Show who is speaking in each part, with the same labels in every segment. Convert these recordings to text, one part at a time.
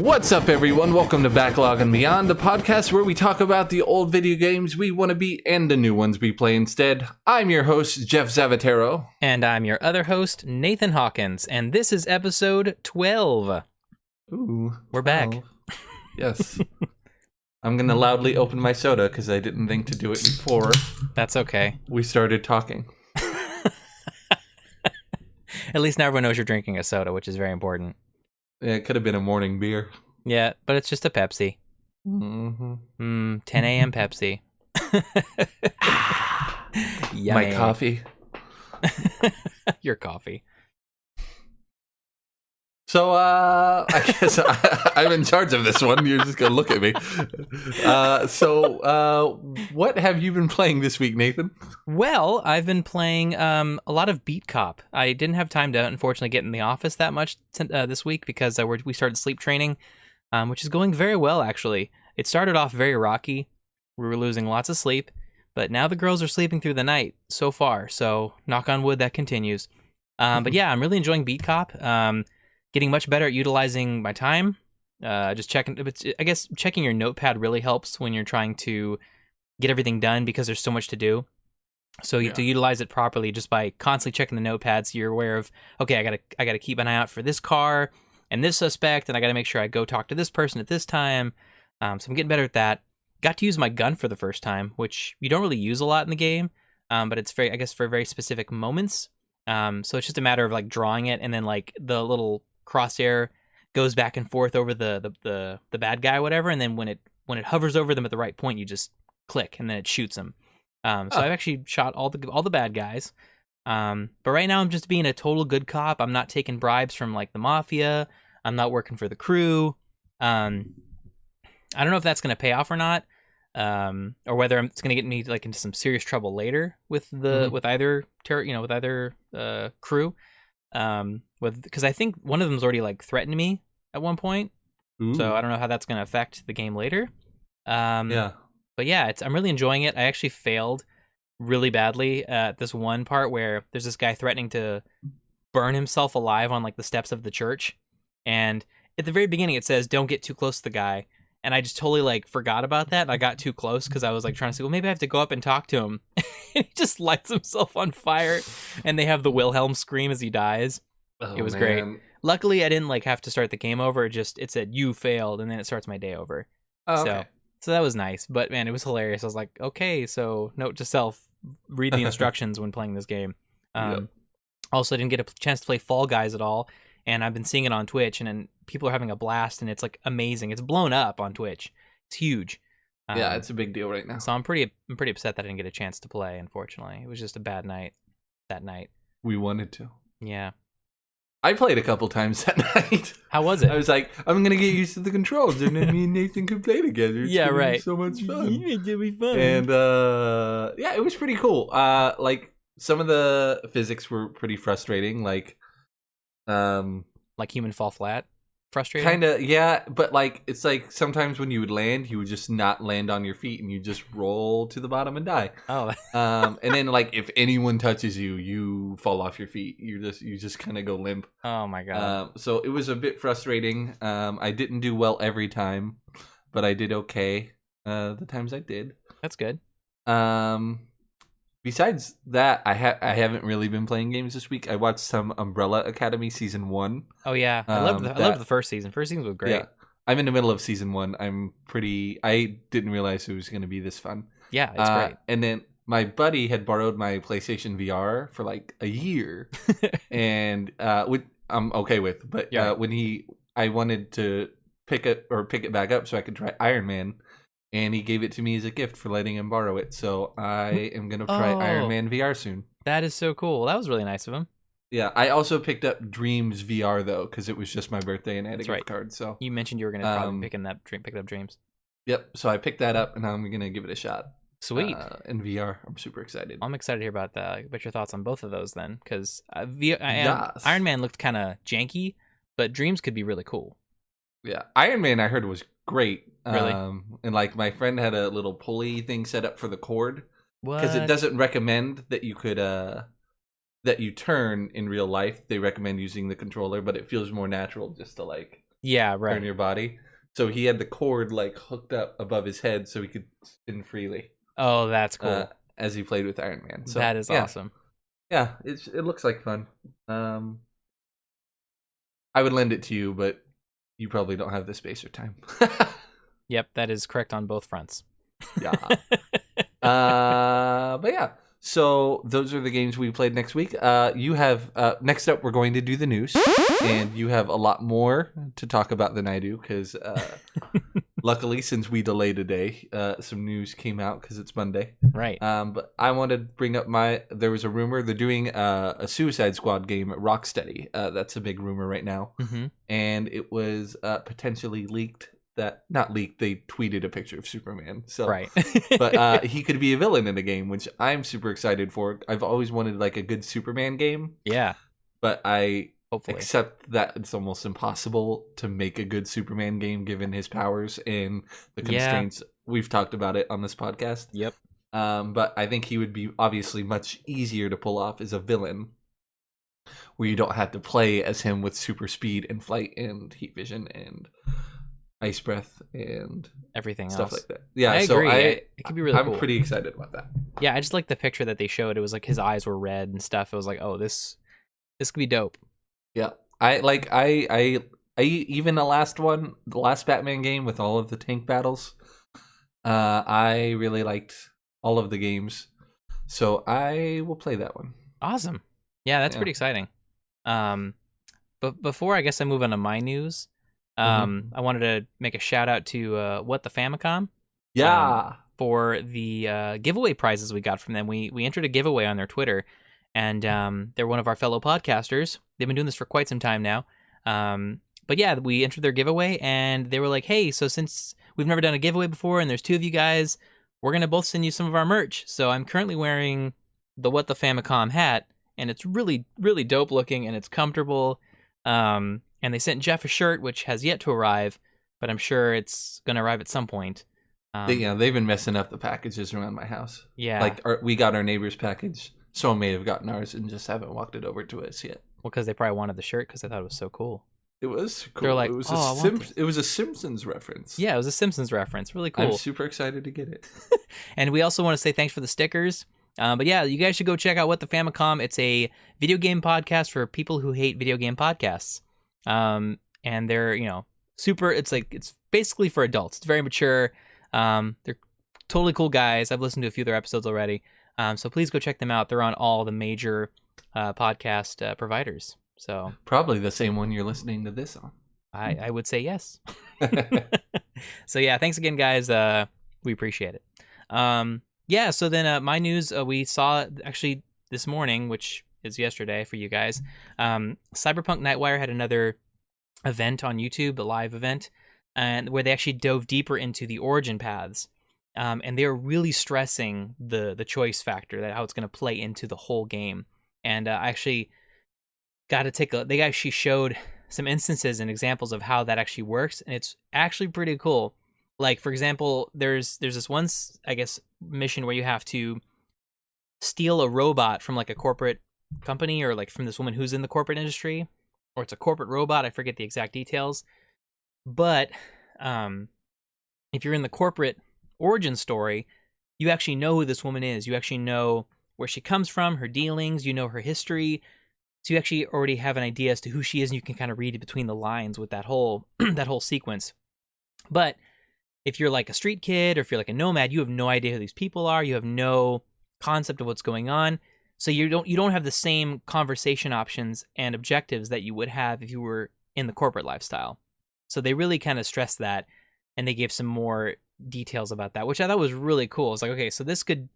Speaker 1: What's up, everyone? Welcome to Backlog and Beyond, the podcast where we talk about the old video games we want to beat and the new ones we play instead. I'm your host, Jeff Zavatero.
Speaker 2: And I'm your other host, Nathan Hawkins, and this is episode 12.
Speaker 1: Ooh,
Speaker 2: we're back.
Speaker 1: Yes. I'm going to loudly open my soda because I didn't think to do it before.
Speaker 2: That's okay.
Speaker 1: We started talking.
Speaker 2: At least now everyone knows you're drinking a soda, which is very important.
Speaker 1: Yeah, it could have been a morning beer.
Speaker 2: Yeah, but it's just a Pepsi. 10 a.m. Pepsi.
Speaker 1: My coffee.
Speaker 2: Your coffee.
Speaker 1: So, I guess I'm in charge of this one. You're just going to look at me. What have you been playing this week, Nathan?
Speaker 2: Well, I've been playing a lot of Beat Cop. I didn't have time to, unfortunately, get in the office that much this week because we started sleep training, which is going very well, actually. It started off very rocky. We were losing lots of sleep, but now the girls are sleeping through the night so far. So, knock on wood, that continues. But yeah, I'm really enjoying Beat Cop. Getting much better at utilizing my time. Just checking. I guess checking your notepad really helps when you're trying to get everything done because there's so much to do. So you have to utilize it properly just by constantly checking the notepad, so you're aware of, okay, I gotta keep an eye out for this car and this suspect, and I gotta make sure I go talk to this person at this time. So I'm getting better at that. Got to use my gun for the first time, which you don't really use a lot in the game, but it's I guess for very specific moments. So it's just a matter of like drawing it, and then like the little crosshair goes back and forth over the bad guy or whatever, and then when it hovers over them at the right point, you just click and then it shoots them. So I've actually shot all the bad guys, but right now I'm just being a total good cop. I'm not taking bribes from like the mafia. I'm not working for the crew. I don't know if that's going to pay off or not, or whether it's going to get me like into some serious trouble later with with either crew. Because I think one of them's already like threatened me at one point. Ooh. So I don't know how that's going to affect the game later. But yeah, I'm really enjoying it. I actually failed really badly at this one part where there's this guy threatening to burn himself alive on like the steps of the church, and at the very beginning it says don't get too close to the guy, and I just totally like forgot about that, and I got too close because I was like trying to say, well, maybe I have to go up and talk to him. And he just lights himself on fire, and they have the Wilhelm scream as he dies. It was great. Luckily, I didn't like have to start the game over. It said you failed, and then it starts my day over. Oh, okay. So that was nice. But man, it was hilarious. I was like, okay, so note to self: read the instructions when playing this game. Also, I didn't get a chance to play Fall Guys at all, and I've been seeing it on Twitch, and then people are having a blast, and it's like amazing. It's blown up on Twitch. It's huge.
Speaker 1: Yeah, it's a big deal right now.
Speaker 2: So I'm pretty upset that I didn't get a chance to play. Unfortunately, it was just a bad night that night.
Speaker 1: We wanted to.
Speaker 2: Yeah.
Speaker 1: I played a couple times that night.
Speaker 2: How was it?
Speaker 1: I was like, I'm going to get used to the controls, and then me and Nathan could play together. It's
Speaker 2: yeah, right.
Speaker 1: So much fun.
Speaker 2: Yeah, it'll be fun.
Speaker 1: And, yeah, it was pretty cool. Like, some of the physics were pretty frustrating. Like
Speaker 2: human fall flat? Frustrating?
Speaker 1: Kind of, yeah. But, like, it's like sometimes when you would land, you would just not land on your feet, and you just roll to the bottom and die.
Speaker 2: Oh.
Speaker 1: And then, like, if anyone touches you, you fall off your feet. You just kind of go limp.
Speaker 2: Oh my god.
Speaker 1: So it was a bit frustrating. I didn't do well every time, but I did okay the times I did.
Speaker 2: That's good.
Speaker 1: Besides that, I haven't really been playing games this week. I watched some Umbrella Academy season 1.
Speaker 2: Oh yeah, I loved the first season. First season was great. Yeah,
Speaker 1: I'm in the middle of season 1. I didn't realize it was going to be this fun.
Speaker 2: Yeah, it's great.
Speaker 1: And then my buddy had borrowed my PlayStation VR for like a year, and I'm okay with. But yeah. I wanted to pick it back up so I could try Iron Man. And he gave it to me as a gift for letting him borrow it. So I am going to try Iron Man VR soon.
Speaker 2: That is so cool. That was really nice of him.
Speaker 1: Yeah, I also picked up Dreams VR, though, because it was just my birthday and I had a gift card. So
Speaker 2: you mentioned you were going to probably pick up Dreams.
Speaker 1: Yep, so I picked that up, and I'm going to give it a shot.
Speaker 2: Sweet.
Speaker 1: In VR, I'm super excited.
Speaker 2: I'm excited to hear about your thoughts on both of those then, because Iron Man looked kind of janky, but Dreams could be really cool.
Speaker 1: Yeah, Iron Man I heard was great.
Speaker 2: Really?
Speaker 1: And like my friend had a little pulley thing set up for the cord.
Speaker 2: What?
Speaker 1: Because it doesn't recommend that you could that you turn in real life. They recommend using the controller, but it feels more natural just to like
Speaker 2: Yeah,
Speaker 1: turn
Speaker 2: right.
Speaker 1: your body. So he had the cord like hooked up above his head so he could spin freely
Speaker 2: Oh, that's
Speaker 1: uh,
Speaker 2: cool.
Speaker 1: as he played with Iron Man. So
Speaker 2: That is awesome.
Speaker 1: yeah, it looks like fun. Um, I would lend it to you, but you probably don't have the space or time.
Speaker 2: Yep, that is correct on both fronts.
Speaker 1: Yeah. But yeah. So those are the games we played next week. You have next up we're going to do the news, and you have a lot more to talk about than I do because luckily since we delayed a day, some news came out because it's Monday.
Speaker 2: Right.
Speaker 1: But I wanted to bring up there was a rumor they're doing a Suicide Squad game at Rocksteady. That's a big rumor right now, and it was potentially leaked. Not leaked, they tweeted a picture of Superman. So
Speaker 2: right.
Speaker 1: but he could be a villain in the game, which I'm super excited for. I've always wanted like a good Superman game.
Speaker 2: Yeah.
Speaker 1: But I
Speaker 2: Hopefully
Speaker 1: accept that it's almost impossible to make a good Superman game given his powers and the constraints. We've talked about it on this podcast.
Speaker 2: Yep.
Speaker 1: But I think he would be obviously much easier to pull off as a villain where you don't have to play as him with super speed and flight and heat vision and ice breath and
Speaker 2: everything
Speaker 1: stuff
Speaker 2: else
Speaker 1: like that. Yeah,
Speaker 2: I agree. It could be really cool.
Speaker 1: I'm pretty excited about that.
Speaker 2: Yeah, I just like the picture that they showed. It was like his eyes were red and stuff. It was like, oh, this could be dope.
Speaker 1: Yeah, I even the last Batman game with all of the tank battles. I really liked all of the games, so I will play that one.
Speaker 2: Awesome. Yeah, that's pretty exciting. But before I guess I move on to my news, I wanted to make a shout out to What the Famicom.
Speaker 1: Yeah.
Speaker 2: For the giveaway prizes we got from them. We entered a giveaway on their Twitter, and they're one of our fellow podcasters. They've been doing this for quite some time now. But yeah, we entered their giveaway, and they were like, hey, so since we've never done a giveaway before, and there's two of you guys, we're going to both send you some of our merch. So I'm currently wearing the What the Famicom hat, and it's really, really dope looking, and it's comfortable. And they sent Jeff a shirt, which has yet to arrive, but I'm sure it's going to arrive at some point.
Speaker 1: They've been messing up the packages around my house.
Speaker 2: Yeah.
Speaker 1: Like we got our neighbor's package. Someone may have gotten ours and just haven't walked it over to us yet.
Speaker 2: Well, because they probably wanted the shirt because they thought it was so cool.
Speaker 1: It was cool.
Speaker 2: They're like,
Speaker 1: it was a Simpsons reference.
Speaker 2: Yeah, it was a Simpsons reference. Really cool.
Speaker 1: I'm super excited to get it.
Speaker 2: And we also want to say thanks for the stickers. But yeah, you guys should go check out What the Famicom. It's a video game podcast for people who hate video game podcasts. And they're, super, it's basically for adults. It's very mature. They're totally cool guys. I've listened to a few of their episodes already. So please go check them out. They're on all the major podcast providers. So
Speaker 1: probably the same one you're listening to this on.
Speaker 2: I would say yes. So yeah, thanks again, guys. We appreciate it. Yeah, so then my news, we saw actually this morning, which is yesterday for you guys. Cyberpunk Nightwire had another event on YouTube, a live event, and where they actually dove deeper into the origin paths. And they are really stressing the choice factor, that how it's going to play into the whole game. And I actually got to they actually showed some instances and examples of how that actually works, and it's actually pretty cool. Like, for example, there's this one, I guess, mission where you have to steal a robot from like a corporate company, or like from this woman who's in the corporate industry, or it's a corporate robot. I forget the exact details. But if you're in the corporate origin story, you actually know who this woman is. You actually know where she comes from, her dealings, you know her history. So you actually already have an idea as to who she is, and you can kind of read between the lines with that whole that whole sequence. But if you're like a street kid, or if you're like a nomad, you have no idea who these people are. You have no concept of what's going on. So you don't have the same conversation options and objectives that you would have if you were in the corporate lifestyle. So they really kind of stressed that, and they gave some more details about that, which I thought was really cool. It's like, okay, so this could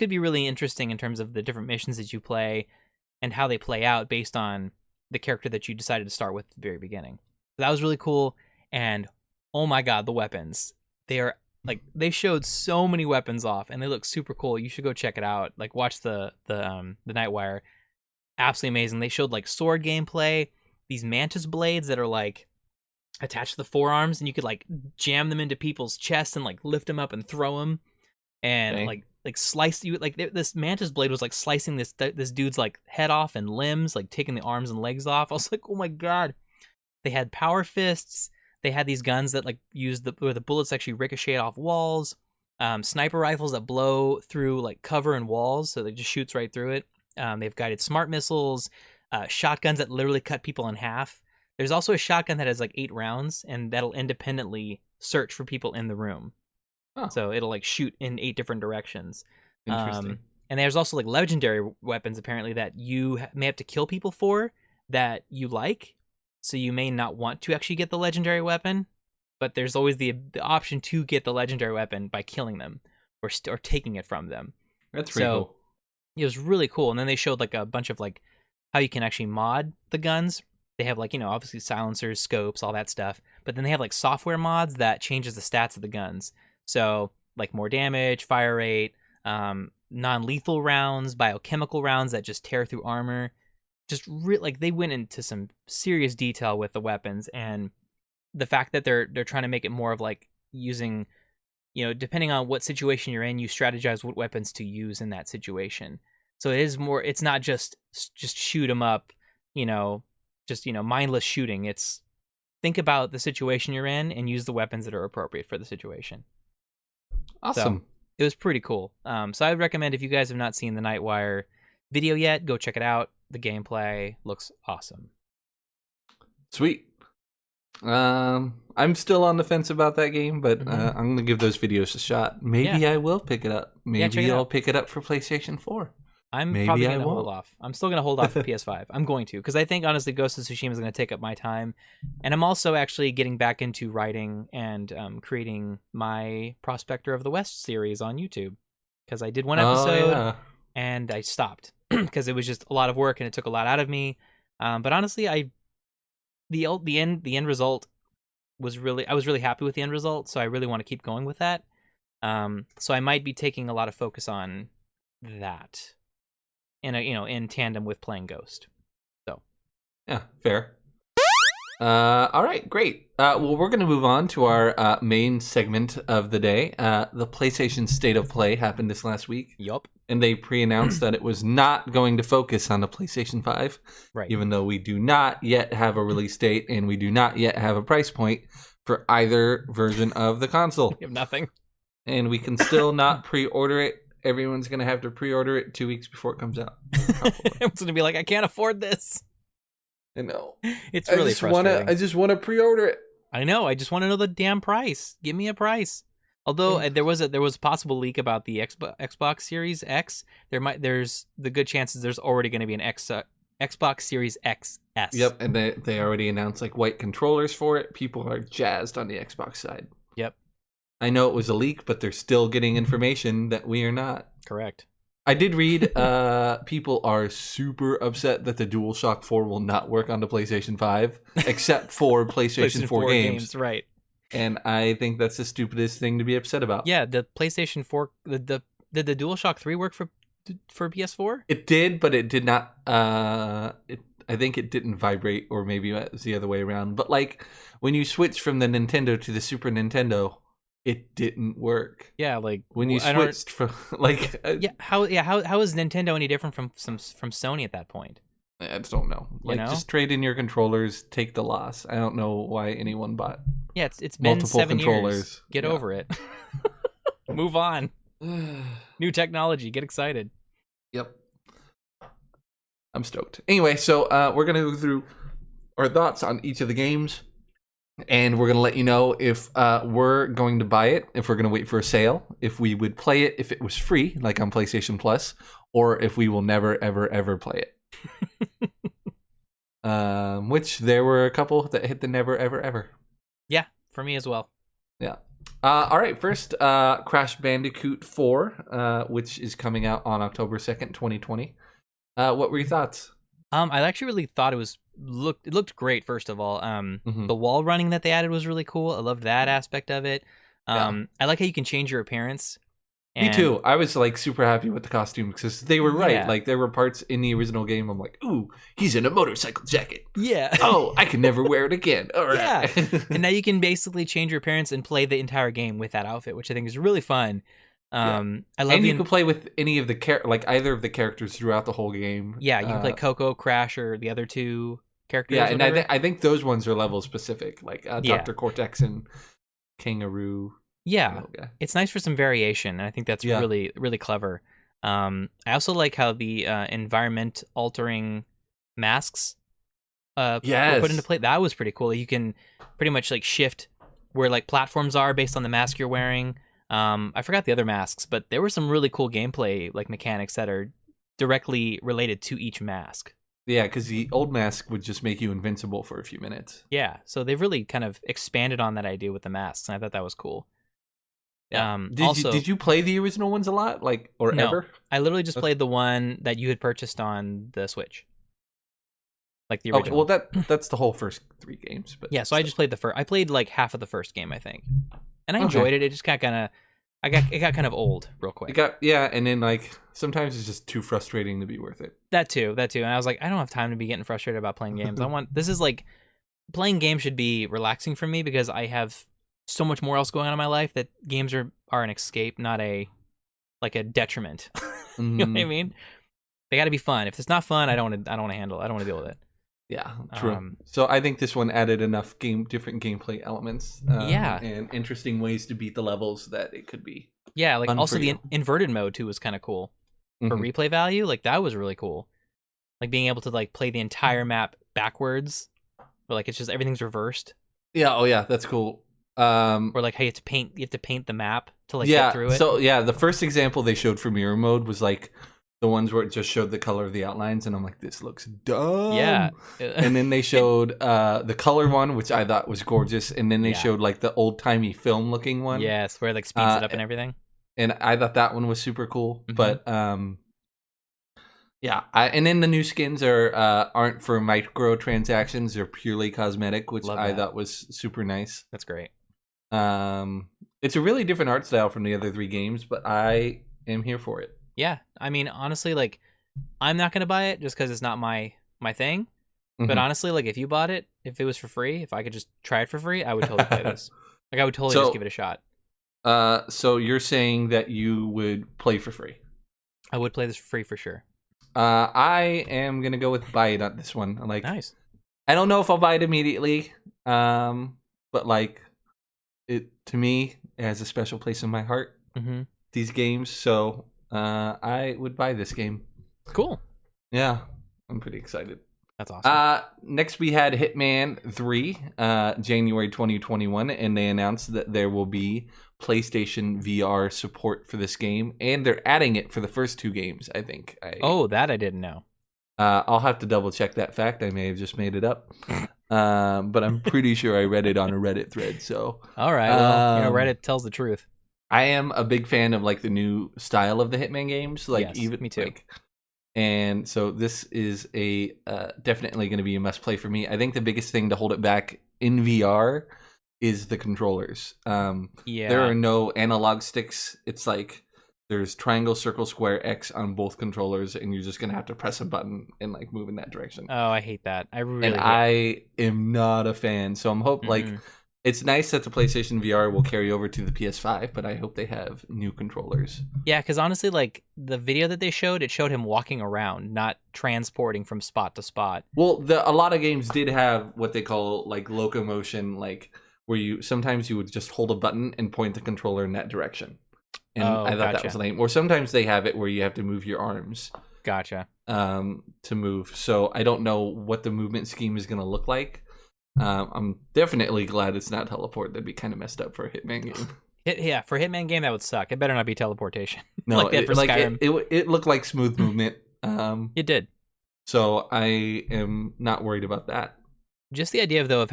Speaker 2: be really interesting in terms of the different missions that you play and how they play out based on the character that you decided to start with at the very beginning. So that was really cool. And oh my god, the weapons. They showed so many weapons off, and they look super cool. You should go check it out. Like, watch the Nightwire. Absolutely amazing. They showed like sword gameplay, these mantis blades that are like attached to the forearms, and you could like jam them into people's chests and like lift them up and throw them, and like slice you. Like, this mantis blade was like slicing this dude's like head off and limbs, like taking the arms and legs off. I was like, oh my god. They had power fists. they had these guns that like where the bullets actually ricochet off walls. Sniper rifles that blow through like cover and walls, so they just shoots right through it. They've guided smart missiles, shotguns that literally cut people in half. There's also a shotgun that has like 8 rounds, and that'll independently search for people in the room. Oh. So it'll like shoot in 8 different directions.
Speaker 1: Interesting.
Speaker 2: And there's also like legendary weapons apparently that you may have to kill people for that you like. So you may not want to actually get the legendary weapon, but there's always the option to get the legendary weapon by killing them or taking it from them.
Speaker 1: That's pretty cool.
Speaker 2: It was really cool. And then they showed like a bunch of like how you can actually mod the guns. They have like, obviously silencers, scopes, all that stuff. But then they have like software mods that changes the stats of the guns. So like more damage, fire rate, non-lethal rounds, biochemical rounds that just tear through armor. Just like they went into some serious detail with the weapons, and the fact that they're trying to make it more of like using, depending on what situation you're in, you strategize what weapons to use in that situation. So it is more. It's not just shoot 'em up, mindless shooting. It's think about the situation you're in and use the weapons that are appropriate for the situation.
Speaker 1: Awesome.
Speaker 2: So it was pretty cool. So I would recommend, if you guys have not seen the Nightwire video yet, go check it out. The gameplay looks awesome.
Speaker 1: Sweet. I'm still on the fence about that game, but I'm gonna give those videos a shot. Maybe I will pick it up. Maybe I'll pick it up for PlayStation 4.
Speaker 2: I'm probably gonna hold off. I'm still gonna hold off for PS5. I'm going to, because I think honestly, Ghost of Tsushima is gonna take up my time, and I'm also actually getting back into writing and creating my Prospector of the West series on YouTube, because I did one episode and I stopped because it was just a lot of work and it took a lot out of me. But honestly, the end result was I was really happy with the end result, so I really want to keep going with that. So I might be taking a lot of focus on that in tandem with playing Ghost. So
Speaker 1: yeah, fair. All right, great. Well, we're going to move on to our main segment of the day. The PlayStation State of Play happened this last week.
Speaker 2: Yup.
Speaker 1: And they pre-announced that it was not going to focus on the PlayStation 5.
Speaker 2: Right.
Speaker 1: Even though we do not yet have a release date and we do not yet have a price point for either version of the console.
Speaker 2: We have nothing.
Speaker 1: And we can still not pre-order it. Everyone's going to have to pre-order it 2 weeks before it comes out.
Speaker 2: It's going to be like, I can't afford this.
Speaker 1: I know.
Speaker 2: It's really frustrating.
Speaker 1: I just want to pre-order it.
Speaker 2: I know. I just want to know the damn price. Give me a price. Although there was a possible leak about the Xbox Series X. There's the good chances there's already going to be an Xbox Series XS.
Speaker 1: Yep, and they already announced like white controllers for it. People are jazzed on the Xbox side.
Speaker 2: Yep.
Speaker 1: I know it was a leak, but they're still getting information that we are not.
Speaker 2: Correct.
Speaker 1: I did read people are super upset that the DualShock 4 will not work on the PlayStation 5, except for PlayStation 4 games.
Speaker 2: Right.
Speaker 1: And I think that's the stupidest thing to be upset about.
Speaker 2: Yeah, the PlayStation 4, did the DualShock 3 work for PS4?
Speaker 1: It did, but it did not. I think it didn't vibrate, or maybe it was the other way around. But like when you switch from the Nintendo to the Super Nintendo, it didn't work.
Speaker 2: Yeah, like
Speaker 1: when you switched from like
Speaker 2: how is Nintendo any different from Sony at that point?
Speaker 1: I just don't know. Like, just trade in your controllers, take the loss. I don't know why anyone bought.
Speaker 2: Yeah, it's been
Speaker 1: multiple
Speaker 2: 7
Speaker 1: controllers.
Speaker 2: Years. Get over it. Move on. New technology. Get excited.
Speaker 1: Yep. I'm stoked. Anyway, so we're gonna go through our thoughts on each of the games, and we're gonna let you know if we're going to buy it, if we're gonna wait for a sale, if we would play it if it was free, like on PlayStation Plus, or if we will never, ever, ever play it. Which there were a couple that hit the never, ever, ever.
Speaker 2: Yeah, for me as well.
Speaker 1: Yeah. All right, first, Crash Bandicoot 4, which is coming out on October 2nd, 2020. What were your thoughts?
Speaker 2: I actually really thought it looked great, first of all. The wall running that they added was really cool. I loved that aspect of it. I like how you can change your appearance.
Speaker 1: Me too. I was like super happy with the costume because they were right. Yeah. Like there were parts in the original game I'm like, ooh, he's in a motorcycle jacket.
Speaker 2: Yeah.
Speaker 1: Oh, I can never wear it again. All right.
Speaker 2: Yeah. And now you can basically change your appearance and play the entire game with that outfit, which I think is really fun. I love.
Speaker 1: And you can play with any of the either of the characters throughout the whole game.
Speaker 2: Yeah, you can play Coco, Crash, or the other two. characters.
Speaker 1: Yeah, and I think those ones are level specific, like Dr. Cortex and Kangaroo.
Speaker 2: Yeah, it's nice for some variation, and I think that's really, really clever. I also like how the environment altering masks were put into play. That was pretty cool. You can pretty much like shift where like platforms are based on the mask you're wearing. I forgot the other masks, but there were some really cool gameplay like mechanics that are directly related to each mask.
Speaker 1: Yeah, because the old mask would just make you invincible for a few minutes.
Speaker 2: Yeah, so they've really kind of expanded on that idea with the masks, and I thought that was cool.
Speaker 1: Yeah. Did you play the original ones a lot,
Speaker 2: no,
Speaker 1: ever?
Speaker 2: I literally just played the one that you had purchased on the Switch, like the original.
Speaker 1: Okay, well that's the whole first 3 games. But
Speaker 2: yeah, so I just played the first. I played like half of the first game, I think, and I enjoyed it. It just got kind of, it got kind of old real quick.
Speaker 1: And then like sometimes it's just too frustrating to be worth it.
Speaker 2: That too, and I was like, I don't have time to be getting frustrated about playing games. This is like, playing games should be relaxing for me because I have so much more else going on in my life that games are an escape, not a detriment. You know what I mean? They got to be fun. If it's not fun, I don't want to handle it. I don't want to deal with it.
Speaker 1: Yeah, true. So I think this one added enough different gameplay elements. And interesting ways to beat the levels that it could be.
Speaker 2: Yeah, like also the inverted mode too was kind of cool for replay value. Like that was really cool. Like being able to like play the entire map backwards, or like it's just everything's reversed.
Speaker 1: Yeah. Oh yeah, that's cool.
Speaker 2: Or like, hey, you have to paint the map to like get through it.
Speaker 1: So yeah, the first example they showed for mirror mode was like the ones where it just showed the color of the outlines, and I'm like, this looks dumb.
Speaker 2: Yeah.
Speaker 1: And then they showed the color one, which I thought was gorgeous, and then they showed like the old timey film looking one.
Speaker 2: Yes, where it like speeds it up and everything.
Speaker 1: And I thought that one was super cool, but yeah, and then the new skins aren't for microtransactions; they're purely cosmetic, which I thought was super nice.
Speaker 2: That's great.
Speaker 1: It's a really different art style from the other 3 games, but I am here for it.
Speaker 2: Yeah, I mean, honestly, like, I'm not gonna buy it just because it's not my thing. But honestly, like, if you bought it, if it was for free, if I could just try it for free, I would totally play this. Like, I would totally just give it a shot.
Speaker 1: So you're saying that you would play for free?
Speaker 2: I would play this for free for sure.
Speaker 1: I am gonna go with buy it on this one. Like,
Speaker 2: nice.
Speaker 1: I don't know if I'll buy it immediately, but like, it to me it has a special place in my heart. These games, so I would buy this game.
Speaker 2: Cool.
Speaker 1: Yeah, I'm pretty excited.
Speaker 2: That's awesome.
Speaker 1: Next we had Hitman 3, January 2021, and they announced that there will be PlayStation VR support for this game, and they're adding it for the first 2 games, I think.
Speaker 2: That I didn't know.
Speaker 1: I'll have to double check that fact. I may have just made it up. But I'm pretty sure I read it on a Reddit thread. So
Speaker 2: all right, well, Reddit tells the truth.
Speaker 1: I am a big fan of like the new style of the Hitman games. Like,
Speaker 2: yes,
Speaker 1: even
Speaker 2: me too.
Speaker 1: And so this is a definitely going to be a must play for me. I think the biggest thing to hold it back in VR is the controllers. There are no analog sticks. It's like there's triangle, circle, square, X on both controllers, and you're just gonna have to press a button and like move in that direction.
Speaker 2: Oh, I hate that.
Speaker 1: I am not a fan. So I'm like, it's nice that the PlayStation VR will carry over to the PS5, but I hope they have new controllers.
Speaker 2: Yeah, because honestly, like the video that they showed, it showed him walking around, not transporting from spot to spot.
Speaker 1: Well, a lot of games did have what they call like locomotion, like where you sometimes you would just hold a button and point the controller in that direction. And I thought that was lame. Or sometimes they have it where you have to move your arms.
Speaker 2: Gotcha.
Speaker 1: To move. So I don't know what the movement scheme is going to look like. I'm definitely glad it's not teleport. That'd be kind of messed up for a Hitman game.
Speaker 2: Yeah, for a Hitman game that would suck. It better not be teleportation.
Speaker 1: No,
Speaker 2: like that for Skyrim.
Speaker 1: It looked like smooth movement.
Speaker 2: It did.
Speaker 1: So I am not worried about that.
Speaker 2: Just the idea of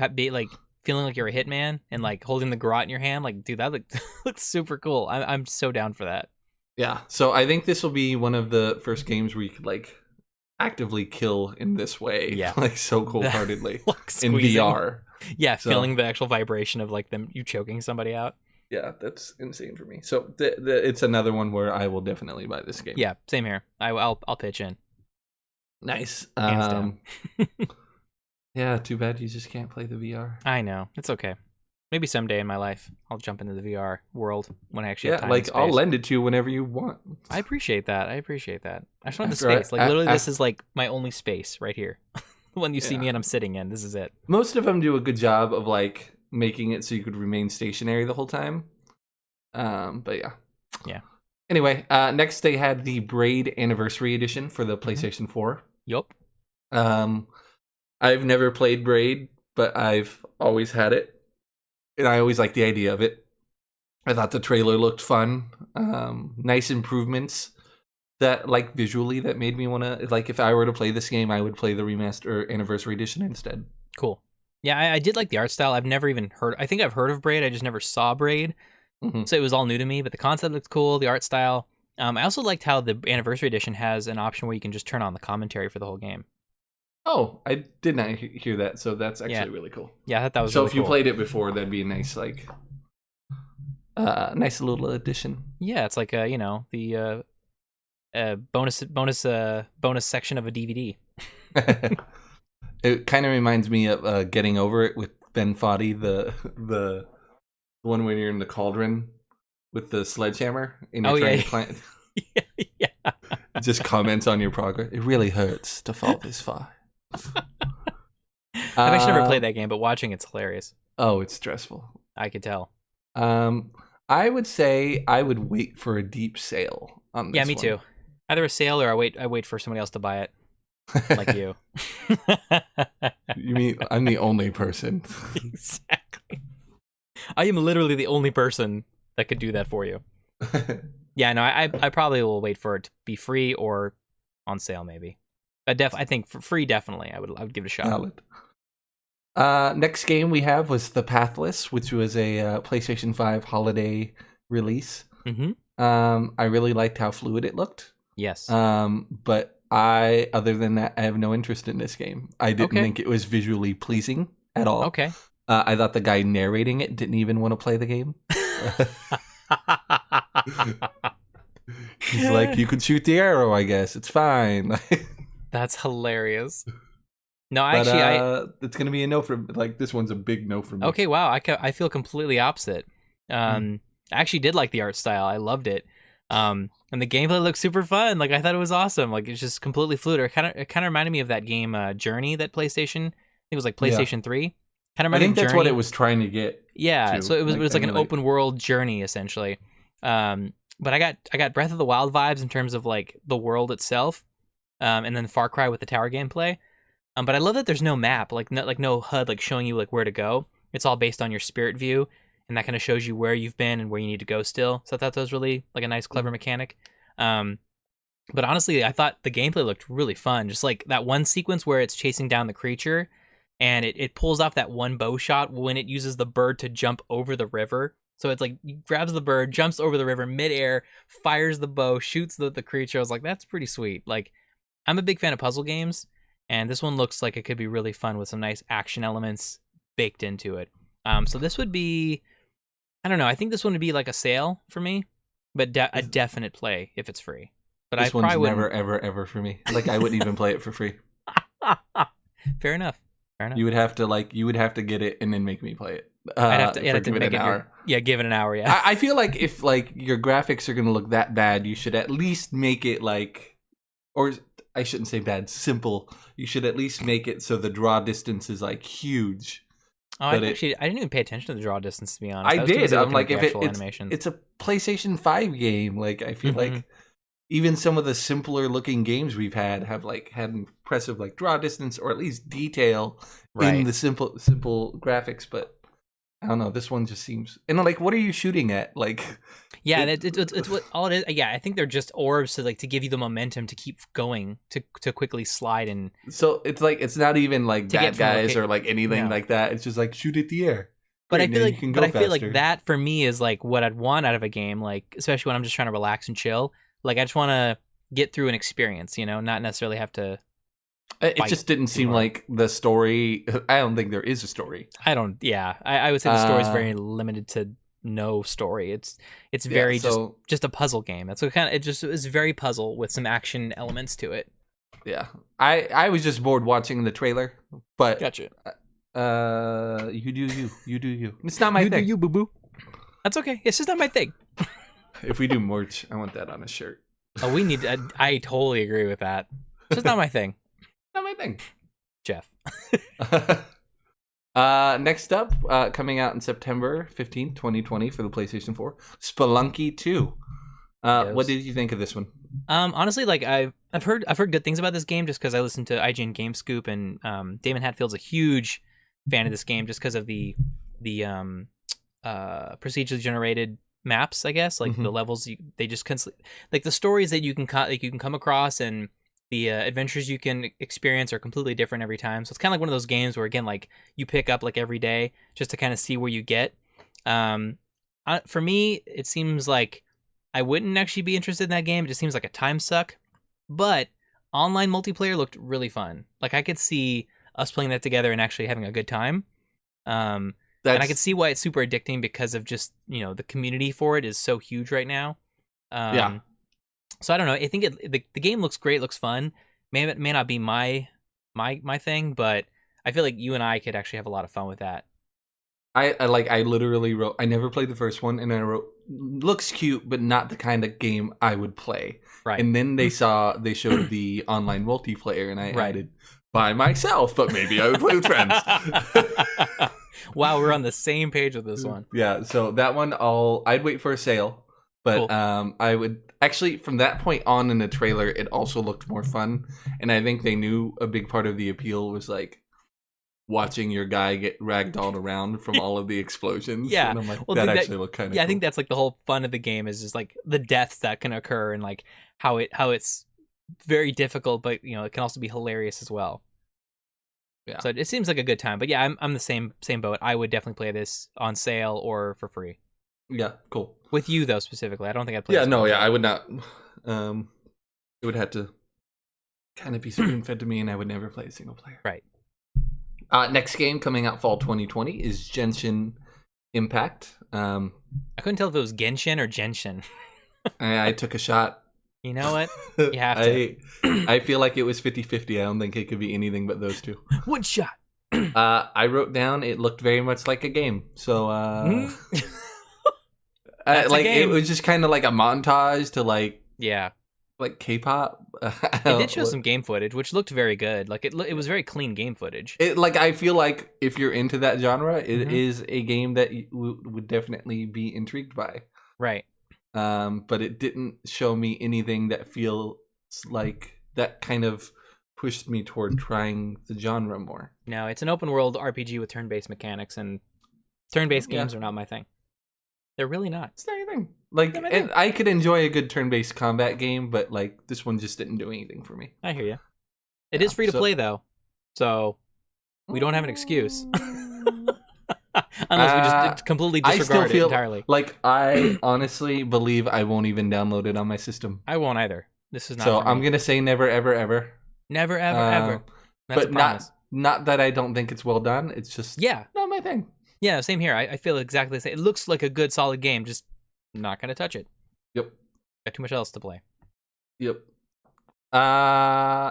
Speaker 2: feeling like you're a hitman and like holding the garrote in your hand, like, dude, that looks super cool. I'm so down for that.
Speaker 1: Yeah, so I think this will be one of the first games where you could like actively kill in this way.
Speaker 2: Yeah,
Speaker 1: like so cold-heartedly in VR.
Speaker 2: Yeah, so, feeling the actual vibration of like you choking somebody out.
Speaker 1: Yeah, that's insane for me. So it's another one where I will definitely buy this game.
Speaker 2: Yeah, same here. I'll pitch in.
Speaker 1: Nice.
Speaker 2: Hands down.
Speaker 1: Yeah, too bad you just can't play the VR.
Speaker 2: I know. It's okay. Maybe someday in my life, I'll jump into the VR world when I actually have time and space.
Speaker 1: I'll lend it to you whenever you want.
Speaker 2: I appreciate that. I just want the space. Like, literally, this is like my only space right here. One you see me and I'm sitting in. This is it.
Speaker 1: Most of them do a good job of like making it so you could remain stationary the whole time. But yeah.
Speaker 2: Yeah.
Speaker 1: Anyway, next they had the Braid Anniversary Edition for the PlayStation 4.
Speaker 2: Yup.
Speaker 1: I've never played Braid, but I've always had it. And I always liked the idea of it. I thought the trailer looked fun. Nice improvements that, like, visually that made me want to, like, if I were to play this game, I would play the remaster Anniversary Edition instead.
Speaker 2: Cool. Yeah, I did like the art style. I've never even heard, I think I've heard of Braid. I just never saw Braid. Mm-hmm. So it was all new to me, but the concept looked cool, the art style. I also liked how the Anniversary Edition has an option where you can just turn on the commentary for the whole game.
Speaker 1: Oh, I did not hear that, so that's actually really cool.
Speaker 2: Yeah, I thought that was
Speaker 1: so
Speaker 2: really
Speaker 1: if you
Speaker 2: cool.
Speaker 1: played it before, that'd be a nice, like, nice little addition.
Speaker 2: Yeah, it's like the bonus section of a DVD.
Speaker 1: It kind of reminds me of Getting Over It with Ben Foddy, the one when you're in the cauldron with the sledgehammer and you're trying to climb.
Speaker 2: Yeah.
Speaker 1: It just comments on your progress. It really hurts to fall this far.
Speaker 2: I've actually never played that game, but watching it's hilarious.
Speaker 1: Oh, it's stressful.
Speaker 2: I could tell.
Speaker 1: I would say I would wait for a deep sale on this.
Speaker 2: Yeah, me too. Either a sale or I wait for somebody else to buy it, like you.
Speaker 1: You mean I'm the only person?
Speaker 2: Exactly. I am literally the only person that could do that for you. Yeah, no, I probably will wait for it to be free or on sale, maybe. I think for free, definitely. I would give it a shot.
Speaker 1: Valid. Next game we have was The Pathless, which was a PlayStation 5 holiday release.
Speaker 2: Mm-hmm.
Speaker 1: I really liked how fluid it looked.
Speaker 2: Yes.
Speaker 1: But other than that, I have no interest in this game. I didn't think it was visually pleasing at all.
Speaker 2: Okay.
Speaker 1: I thought the guy narrating it didn't even want to play the game. He's like, you could shoot the arrow, I guess. It's fine.
Speaker 2: That's hilarious. No,
Speaker 1: it's gonna be a no for, like, this one's a big no for me.
Speaker 2: Okay, wow. I feel completely opposite. I actually did like the art style. I loved it. And the gameplay looked super fun. Like, I thought it was awesome. Like, it's just completely fluid. It kind of reminded me of that game Journey that PlayStation. I think it was like PlayStation 3. Kind of.
Speaker 1: I think that's what it was trying to get.
Speaker 2: Yeah. So it was like an open world journey essentially. But I got Breath of the Wild vibes in terms of like the world itself. And then Far Cry with the tower gameplay. But I love that there's no map, like no HUD, like showing you like where to go. It's all based on your spirit view, and that kind of shows you where you've been and where you need to go still. So I thought that was really like a nice, clever mechanic. But honestly, I thought the gameplay looked really fun. Just like that one sequence where it's chasing down the creature, and it pulls off that one bow shot when it uses the bird to jump over the river. So it's like grabs the bird, jumps over the river midair, fires the bow, shoots the creature. I was like, that's pretty sweet. Like, I'm a big fan of puzzle games. And this one looks like it could be really fun with some nice action elements baked into it. So this would be, I don't know, I think this one would be like a sale for me, but a definite play if it's free. But
Speaker 1: this one's never, ever for me. Like, I wouldn't even play it for free.
Speaker 2: Fair enough.
Speaker 1: You would have to get it and then make me play it.
Speaker 2: I'd have to give it an hour. Give it an hour, yeah.
Speaker 1: I feel like if, like, your graphics are going to look that bad, you should at least make it, like, or I shouldn't say bad, simple. You should at least make it so the draw distance is, like, huge.
Speaker 2: Oh, I didn't even pay attention to the draw distance, to be honest.
Speaker 1: I did. I'm like, if it's a PlayStation 5 game, like, I feel like even some of the simpler looking games we've had have, like, had impressive, like, draw distance or at least detail in the simple graphics, but I don't know. This one just seems, and like, what are you shooting at? Like,
Speaker 2: yeah, it's what all it is. Yeah, I think they're just orbs to give you the momentum to keep going, to quickly slide and.
Speaker 1: So it's like, it's not even like bad guys or like anything like that. It's just like, shoot at the air.
Speaker 2: But I feel like that for me is like what I'd want out of a game, like especially when I'm just trying to relax and chill. Like, I just want to get through an experience, not necessarily have to.
Speaker 1: It just didn't seem like the story. I don't think there is a story. I would
Speaker 2: say the story is very limited to no story. It's very just a puzzle game. That's what it was very puzzle with some action elements to it.
Speaker 1: Yeah. I was just bored watching the trailer, but
Speaker 2: gotcha.
Speaker 1: You do you. It's not my thing.
Speaker 2: You do you, boo boo. That's okay. It's just not my thing.
Speaker 1: If we do merch, I want that on a shirt.
Speaker 2: Oh, we need. I totally agree with that. It's just not my thing.
Speaker 1: Not my thing.
Speaker 2: Jeff.
Speaker 1: Next up, coming out in September 15th, 2020 for the PlayStation 4, Spelunky 2. What did you think of this one?
Speaker 2: Honestly, like I've heard good things about this game just because I listened to IGN Game Scoop, and Damon Hatfield's a huge fan of this game just because of the procedurally generated maps, I guess, like the levels they just constantly, like the stories that you can come across and the adventures you can experience are completely different every time. So it's kind of like one of those games where, again, like you pick up like every day just to kind of see where you get. For me, it seems like I wouldn't actually be interested in that game. It just seems like a time suck. But online multiplayer looked really fun. Like I could see us playing that together and actually having a good time. And I can see why it's super addicting because of just, the community for it is so huge right now.
Speaker 1: Yeah.
Speaker 2: So I don't know. I think the game looks great, looks fun. May not be my thing, but I feel like you and I could actually have a lot of fun with that.
Speaker 1: I literally wrote, I never played the first one, and I wrote, looks cute, but not the kind of game I would play.
Speaker 2: Right.
Speaker 1: And then they showed the online multiplayer, and I added by myself, but maybe I would play with friends.
Speaker 2: Wow, we're on the same page with this one.
Speaker 1: Yeah, so that one I'd wait for a sale, but cool. I would actually, from that point on in the trailer, it also looked more fun, and I think they knew a big part of the appeal was like watching your guy get ragdolled around from all of the explosions.
Speaker 2: Yeah,
Speaker 1: and I'm like, that actually looked kind of cool.
Speaker 2: I think that's like the whole fun of the game is just like the deaths that can occur and like how it's very difficult, but it can also be hilarious as well. Yeah. So it seems like a good time. But yeah, I'm the same boat. I would definitely play this on sale or for free.
Speaker 1: Yeah, cool.
Speaker 2: With you though specifically, I don't think I'd play.
Speaker 1: Yeah, no, yeah, I would not. It would have to kind of be spoon fed to me, and I would never play a single player.
Speaker 2: Right.
Speaker 1: Next game coming out fall 2020 is Genshin Impact.
Speaker 2: I couldn't tell if it was Genshin or Genshin.
Speaker 1: I took a shot.
Speaker 2: You know what? You have to.
Speaker 1: I feel like it was 50-50. I don't think it could be anything but those two.
Speaker 2: One shot.
Speaker 1: I wrote down it looked very much like a game. So it was just kind of like a montage to like K-pop.
Speaker 2: It did show some game footage, which looked very good. Like it was very clean game footage.
Speaker 1: I feel like if you're into that genre, it is a game that you would definitely be intrigued by.
Speaker 2: Right.
Speaker 1: But it didn't show me anything that feels like that kind of pushed me toward trying the genre more.
Speaker 2: No, it's an open world RPG with turn-based mechanics, and turn-based games are not my thing. They're really not.
Speaker 1: It's not your thing. Like, and I could enjoy a good turn-based combat game, but like this one just didn't do anything for me.
Speaker 2: I hear you. It is free to play though, so we don't have an excuse. Unless we just completely disregard it entirely.
Speaker 1: Like, I honestly believe I won't even download it on my system.
Speaker 2: I won't either. This is not.
Speaker 1: So I'm gonna say never, ever, ever.
Speaker 2: Never, ever, ever. That's
Speaker 1: but not that I don't think it's well done. It's just not my thing.
Speaker 2: Yeah, same here. I feel exactly the same. It looks like a good, solid game. Just not gonna touch it.
Speaker 1: Yep.
Speaker 2: Got too much else to play.
Speaker 1: Yep.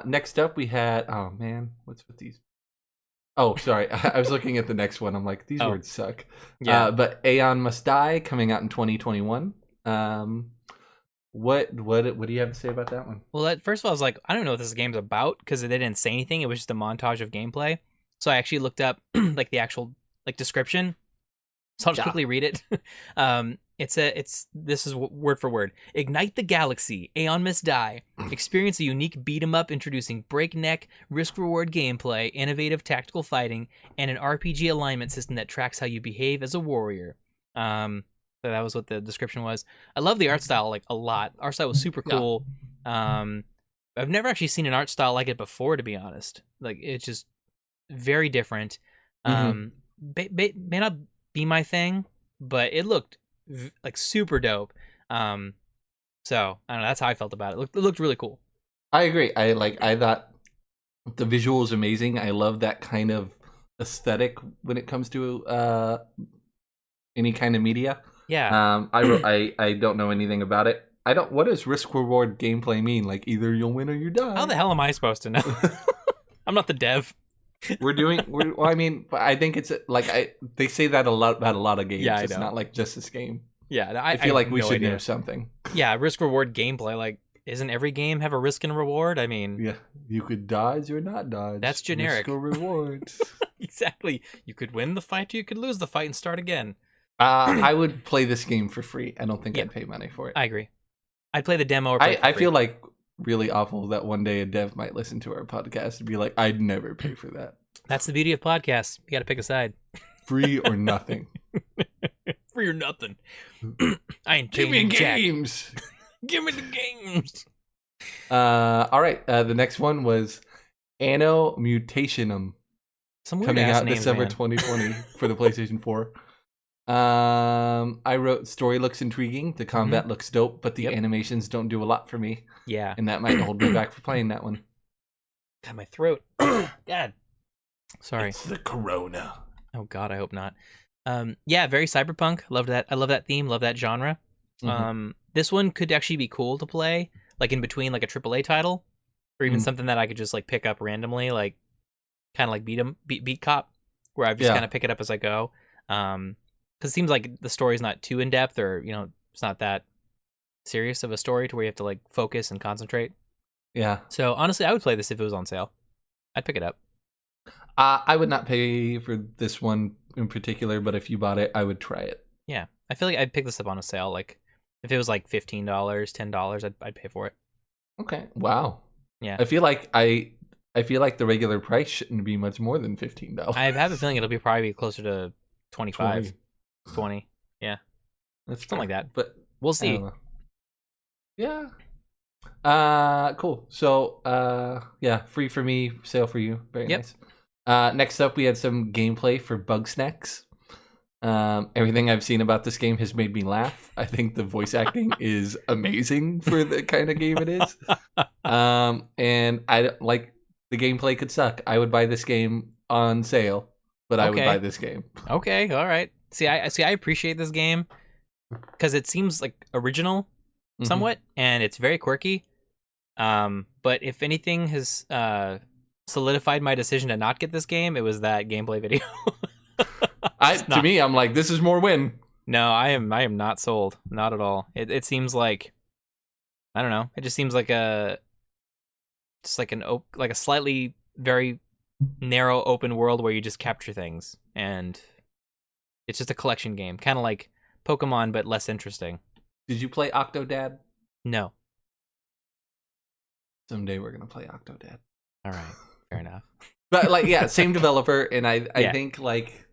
Speaker 1: Next up we had. Oh man, what's with these? Oh, sorry. I was looking at the next one. I'm like, these words suck. Yeah. But Aeon Must Die coming out in 2021. What do you have to say about that one?
Speaker 2: Well, first of all, I was like, I don't know what this game's about because they didn't say anything. It was just a montage of gameplay. So I actually looked up like the actual description. So I'll just quickly read it. This is word for word. Ignite the galaxy. Aeon Must Die. Experience a unique beat 'em up introducing breakneck, risk-reward gameplay, innovative tactical fighting, and an RPG alignment system that tracks how you behave as a warrior. So that was what the description was. I love the art style a lot. Art style was super cool. Yeah. I've never actually seen an art style like it before, to be honest. Like, it's just very different. May not be my thing, but it looked like super dope. So I don't know, that's how I felt about it. It looked really cool.
Speaker 1: I agree. I thought the visual was amazing. I love that kind of aesthetic when it comes to any kind of media.
Speaker 2: Yeah.
Speaker 1: I don't know anything about it. What does risk reward gameplay mean? Like, either you'll win or you die.
Speaker 2: How the hell am I supposed to know? I'm not the dev.
Speaker 1: I mean, I think it's they say that a lot about a lot of games.
Speaker 2: Yeah,
Speaker 1: it's not like just this game.
Speaker 2: Yeah,
Speaker 1: I feel like we should know something.
Speaker 2: Yeah, risk reward gameplay. Like, isn't every game have a risk and reward? I mean,
Speaker 1: Yeah, you could dodge or not dodge.
Speaker 2: That's generic.
Speaker 1: Risk or reward.
Speaker 2: Exactly. You could win the fight, or you could lose the fight and start again.
Speaker 1: I would play this game for free. I don't think
Speaker 2: Yeah.
Speaker 1: I'd pay money for it.
Speaker 2: I agree. I'd play the demo or play it for
Speaker 1: I
Speaker 2: free.
Speaker 1: feel like really awful that one day a dev might listen to our podcast and be like, I'd never pay for that.
Speaker 2: That's the beauty of podcasts. You got to pick a side.
Speaker 1: Free or nothing.
Speaker 2: Free or nothing. I ain't
Speaker 1: Give me
Speaker 2: changing jack.
Speaker 1: games.
Speaker 2: Give me the games.
Speaker 1: All right. The next one was Anno Mutationum,
Speaker 2: Some weird
Speaker 1: coming
Speaker 2: ass
Speaker 1: out
Speaker 2: names,
Speaker 1: December
Speaker 2: man.
Speaker 1: 2020 for the PlayStation 4. I wrote story looks intriguing, the combat looks dope, but the animations don't do a lot for me,
Speaker 2: Yeah.
Speaker 1: and that might hold me back for playing that one.
Speaker 2: God, my throat. God. Sorry.
Speaker 1: It's the corona.
Speaker 2: Oh God, I hope not. Yeah, very cyberpunk. Love that. I love that theme. Love that genre. This one could actually be cool to play, like in between like a AAA title, or even something that I could just like pick up randomly, like kind of like beat cop, where I just kind of pick it up as I go. Because it seems like the story's not too in depth, or it's not that serious of a story to where you have to like focus and concentrate.
Speaker 1: Yeah.
Speaker 2: So honestly, I would play this if it was on sale. I'd pick it up.
Speaker 1: I would not pay for this one in particular, but if you bought it, I would try it.
Speaker 2: Yeah, I feel like I'd pick this up on a sale. Like if it was like $15, $10, I'd pay for it.
Speaker 1: Okay. Wow.
Speaker 2: Yeah.
Speaker 1: I feel like the regular price shouldn't be much more than $15.
Speaker 2: I have a feeling it'll be probably closer to 25, 20. Yeah.
Speaker 1: That's
Speaker 2: something like that.
Speaker 1: But
Speaker 2: we'll see.
Speaker 1: Yeah. Cool. So, yeah, free for me, sale for you. Very nice. Next up, we had some gameplay for Bugsnax. Everything I've seen about this game has made me laugh. I think the voice acting is amazing for the kind of game it is. And I like the gameplay could suck. I would buy this game on sale, but I would buy this game.
Speaker 2: Okay, all right. See, I appreciate this game because it seems like original somewhat, and it's very quirky. But if anything has solidified my decision to not get this game, it was that gameplay video.
Speaker 1: To me, I'm like, this is more win.
Speaker 2: No, I am not sold. Not at all. It seems like, I don't know. It just seems like a slightly very narrow open world where you just capture things, and it's just a collection game, kind of like Pokemon but less interesting.
Speaker 1: Did you play Octodad?
Speaker 2: No.
Speaker 1: Someday we're gonna play Octodad.
Speaker 2: All right, fair enough.
Speaker 1: But like, yeah, same developer, and I think like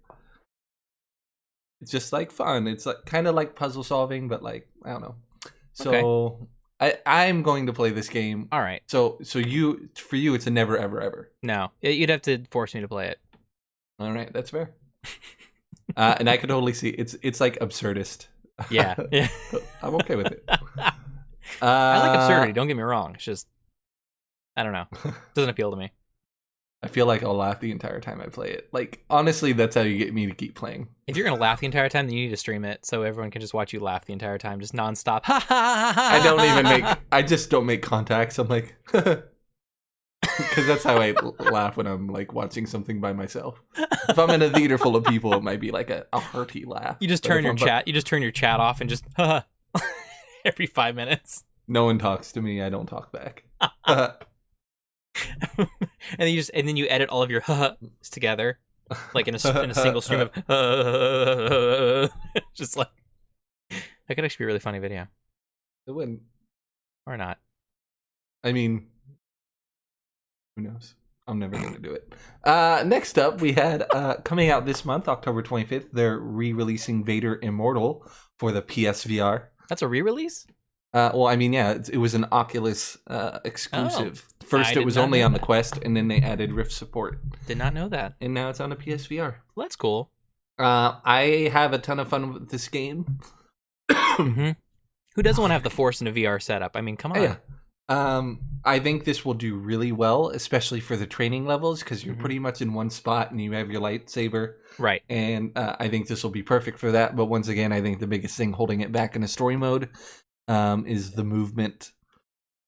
Speaker 1: it's just like fun. It's like kind of like puzzle solving, but like I don't know. So I'm going to play this game.
Speaker 2: All right.
Speaker 1: So for you, it's a never ever ever.
Speaker 2: No, you'd have to force me to play it.
Speaker 1: All right, that's fair. And I could totally see it's like absurdist.
Speaker 2: Yeah.
Speaker 1: I'm okay with it.
Speaker 2: I like absurdity. Don't get me wrong. It's just I don't know. It doesn't appeal to me.
Speaker 1: I feel like I'll laugh the entire time I play it. Like, honestly, that's how you get me to keep playing.
Speaker 2: If you're gonna laugh the entire time, then you need to stream it so everyone can just watch you laugh the entire time, just nonstop.
Speaker 1: I just don't make contacts. I'm like, because that's how I laugh when I'm like watching something by myself. If I'm in a theater full of people, it might be like a hearty laugh.
Speaker 2: You just turn your chat. You just turn your chat off and just every 5 minutes.
Speaker 1: No one talks to me. I don't talk back.
Speaker 2: and then you edit all of your together, like in a single stream of just like that could actually be a really funny video.
Speaker 1: It wouldn't,
Speaker 2: or not.
Speaker 1: I mean, who knows? I'm never gonna do it. Next up, we had coming out this month, October 25th. They're re-releasing Vader Immortal for the PSVR.
Speaker 2: That's a re-release.
Speaker 1: Well, I mean, yeah, it was an Oculus exclusive. First, it was only on the Quest, and then they added Rift support.
Speaker 2: Did not know that.
Speaker 1: And now it's on the PSVR.
Speaker 2: Well, that's cool.
Speaker 1: I have a ton of fun with this game.
Speaker 2: Who doesn't want to have the Force in a VR setup? I mean, come on.
Speaker 1: Yeah. I think this will do really well, especially for the training levels, because you're pretty much in one spot and you have your lightsaber.
Speaker 2: Right.
Speaker 1: And I think this will be perfect for that. But once again, I think the biggest thing holding it back in a story mode is the movement.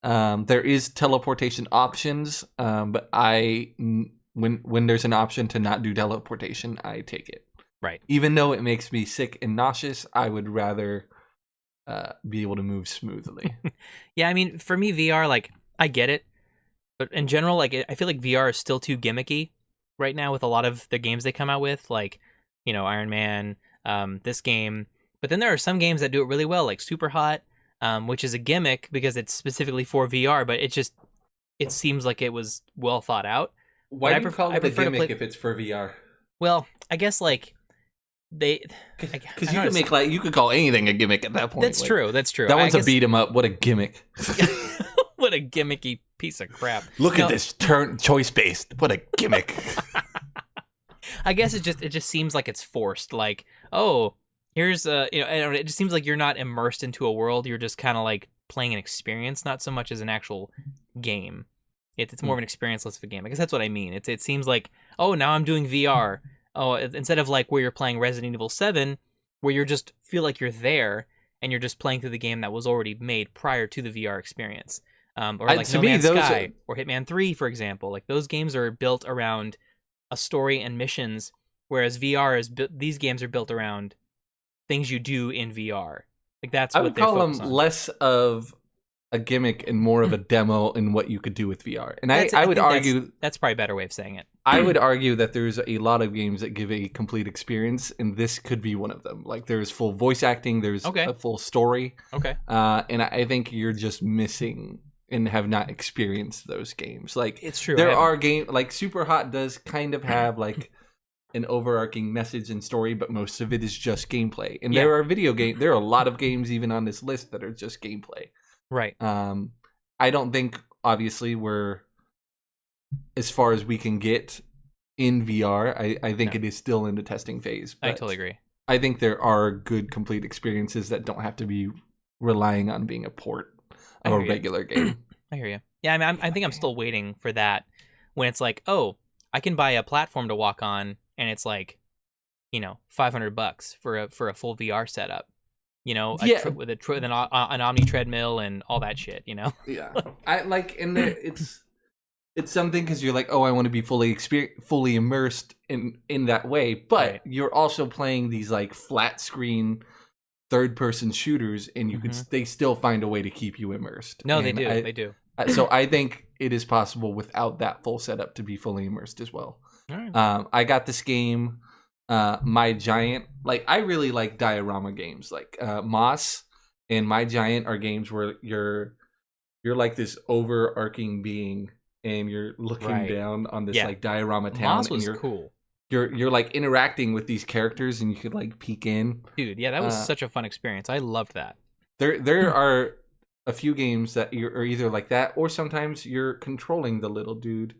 Speaker 1: There is teleportation options, but when there's an option to not do teleportation, I take it.
Speaker 2: Right.
Speaker 1: Even though it makes me sick and nauseous, I would rather be able to move smoothly.
Speaker 2: Yeah, I mean, for me, VR, like, I get it. But in general, like, I feel like VR is still too gimmicky right now with a lot of the games they come out with, like, Iron Man, this game. But then there are some games that do it really well, like Super Hot, which is a gimmick because it's specifically for VR, but it seems like it was well thought out.
Speaker 1: Why do you call it a
Speaker 2: prefer to
Speaker 1: gimmick
Speaker 2: play.
Speaker 1: if it's for VR?
Speaker 2: Well, I guess like they,
Speaker 1: Because you could make you could call anything a gimmick at that point.
Speaker 2: That's true. That's true.
Speaker 1: That one's a beat 'em up. What a gimmick!
Speaker 2: What a gimmicky piece of crap.
Speaker 1: Look at this choice based. What a gimmick.
Speaker 2: I guess it just seems like it's forced. Like, oh, here's I don't know, it just seems like you're not immersed into a world. You're just kind of like playing an experience, not so much as an actual game. It's more of an experience, less of a game. I guess that's what I mean. It seems like, oh, now I'm doing VR. Oh, instead of like where you're playing Resident Evil 7, where you just feel like you're there and you're just playing through the game that was already made prior to the VR experience. Or like No Man's Sky or Hitman 3, for example. Like those games are built around a story and missions, whereas these games are built around things you do in VR. Like that's what they focus on.
Speaker 1: I would call them less of a gimmick and more of a demo in what you could do with VR. And I would argue
Speaker 2: that's probably a better way of saying it.
Speaker 1: I would argue that there's a lot of games that give a complete experience, and this could be one of them. Like there's full voice acting, there's a full story.
Speaker 2: Okay.
Speaker 1: And I think you're just missing and have not experienced those games. Like
Speaker 2: it's true.
Speaker 1: There are games like Super Hot does kind of have like an overarching message and story, but most of it is just gameplay. And there are there are a lot of games even on this list that are just gameplay.
Speaker 2: Right.
Speaker 1: I don't think obviously we're as far as we can get in VR. I think it is still in the testing phase.
Speaker 2: I totally agree.
Speaker 1: I think there are good complete experiences that don't have to be relying on being a port of a regular game.
Speaker 2: I hear you. Yeah, I mean, I think I'm still waiting for that when it's like, oh, I can buy a platform to walk on, and it's like, $500 for a full VR setup. With an Omni treadmill and all that shit.
Speaker 1: Yeah, I like, and it's something because you're like, oh, I want to be fully immersed in that way, but you're also playing these like flat screen third-person shooters, and they still find a way to keep you immersed.
Speaker 2: No,
Speaker 1: and
Speaker 2: they do.
Speaker 1: So I think it is possible without that full setup to be fully immersed as well.
Speaker 2: All right.
Speaker 1: I got this game, My Giant. Like I really like diorama games, like Moss and My Giant are games where you're like this overarching being, and you're looking down on this like diorama town.
Speaker 2: Moss was cool.
Speaker 1: You're like interacting with these characters, and you could like peek in.
Speaker 2: Dude, yeah, that was such a fun experience. I loved that.
Speaker 1: There are a few games that are either like that, or sometimes you're controlling the little dude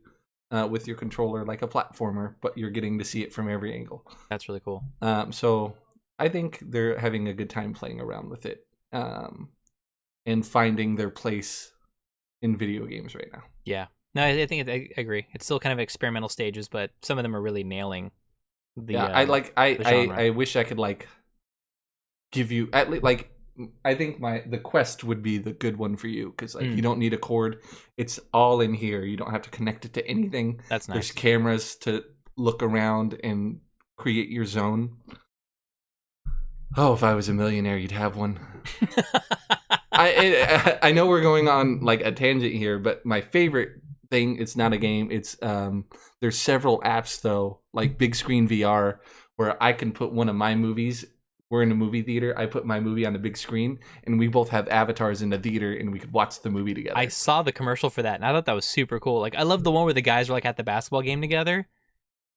Speaker 1: with your controller like a platformer, but you're getting to see it from every angle.
Speaker 2: That's really cool.
Speaker 1: So I think they're having a good time playing around with it and finding their place in video games right now.
Speaker 2: Yeah. No, I think I agree. It's still kind of experimental stages, but some of them are really nailing the
Speaker 1: I wish I could like give you at least like I think the Quest would be the good one for you because like you don't need a cord. It's all in here. You don't have to connect it to anything.
Speaker 2: That's nice.
Speaker 1: There's cameras to look around and create your zone. Oh, if I was a millionaire, you'd have one. I know we're going on like a tangent here, but my favorite thing, it's not a game, it's there's several apps though, like Big Screen VR, where I can put one of my movies. We're in a movie theater, I put my movie on the big screen, and we both have avatars in the theater, and we could watch the movie together.
Speaker 2: I saw the commercial for that, and I thought that was super cool. Like I love the one where the guys are like at the basketball game together,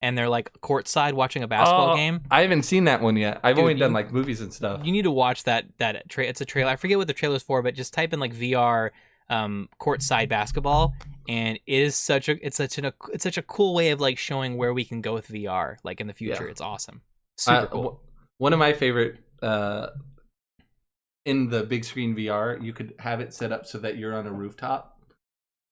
Speaker 2: and they're like courtside watching a basketball game.
Speaker 1: I haven't seen that one yet. I've only done like movies and stuff.
Speaker 2: You need to watch that. It's a trailer. I forget what the trailer's for, but just type in like VR courtside basketball, and it's such a cool way of like showing where we can go with VR like in the future. It's awesome. Super cool.
Speaker 1: One of my favorite in the big screen VR, you could have it set up so that you're on a rooftop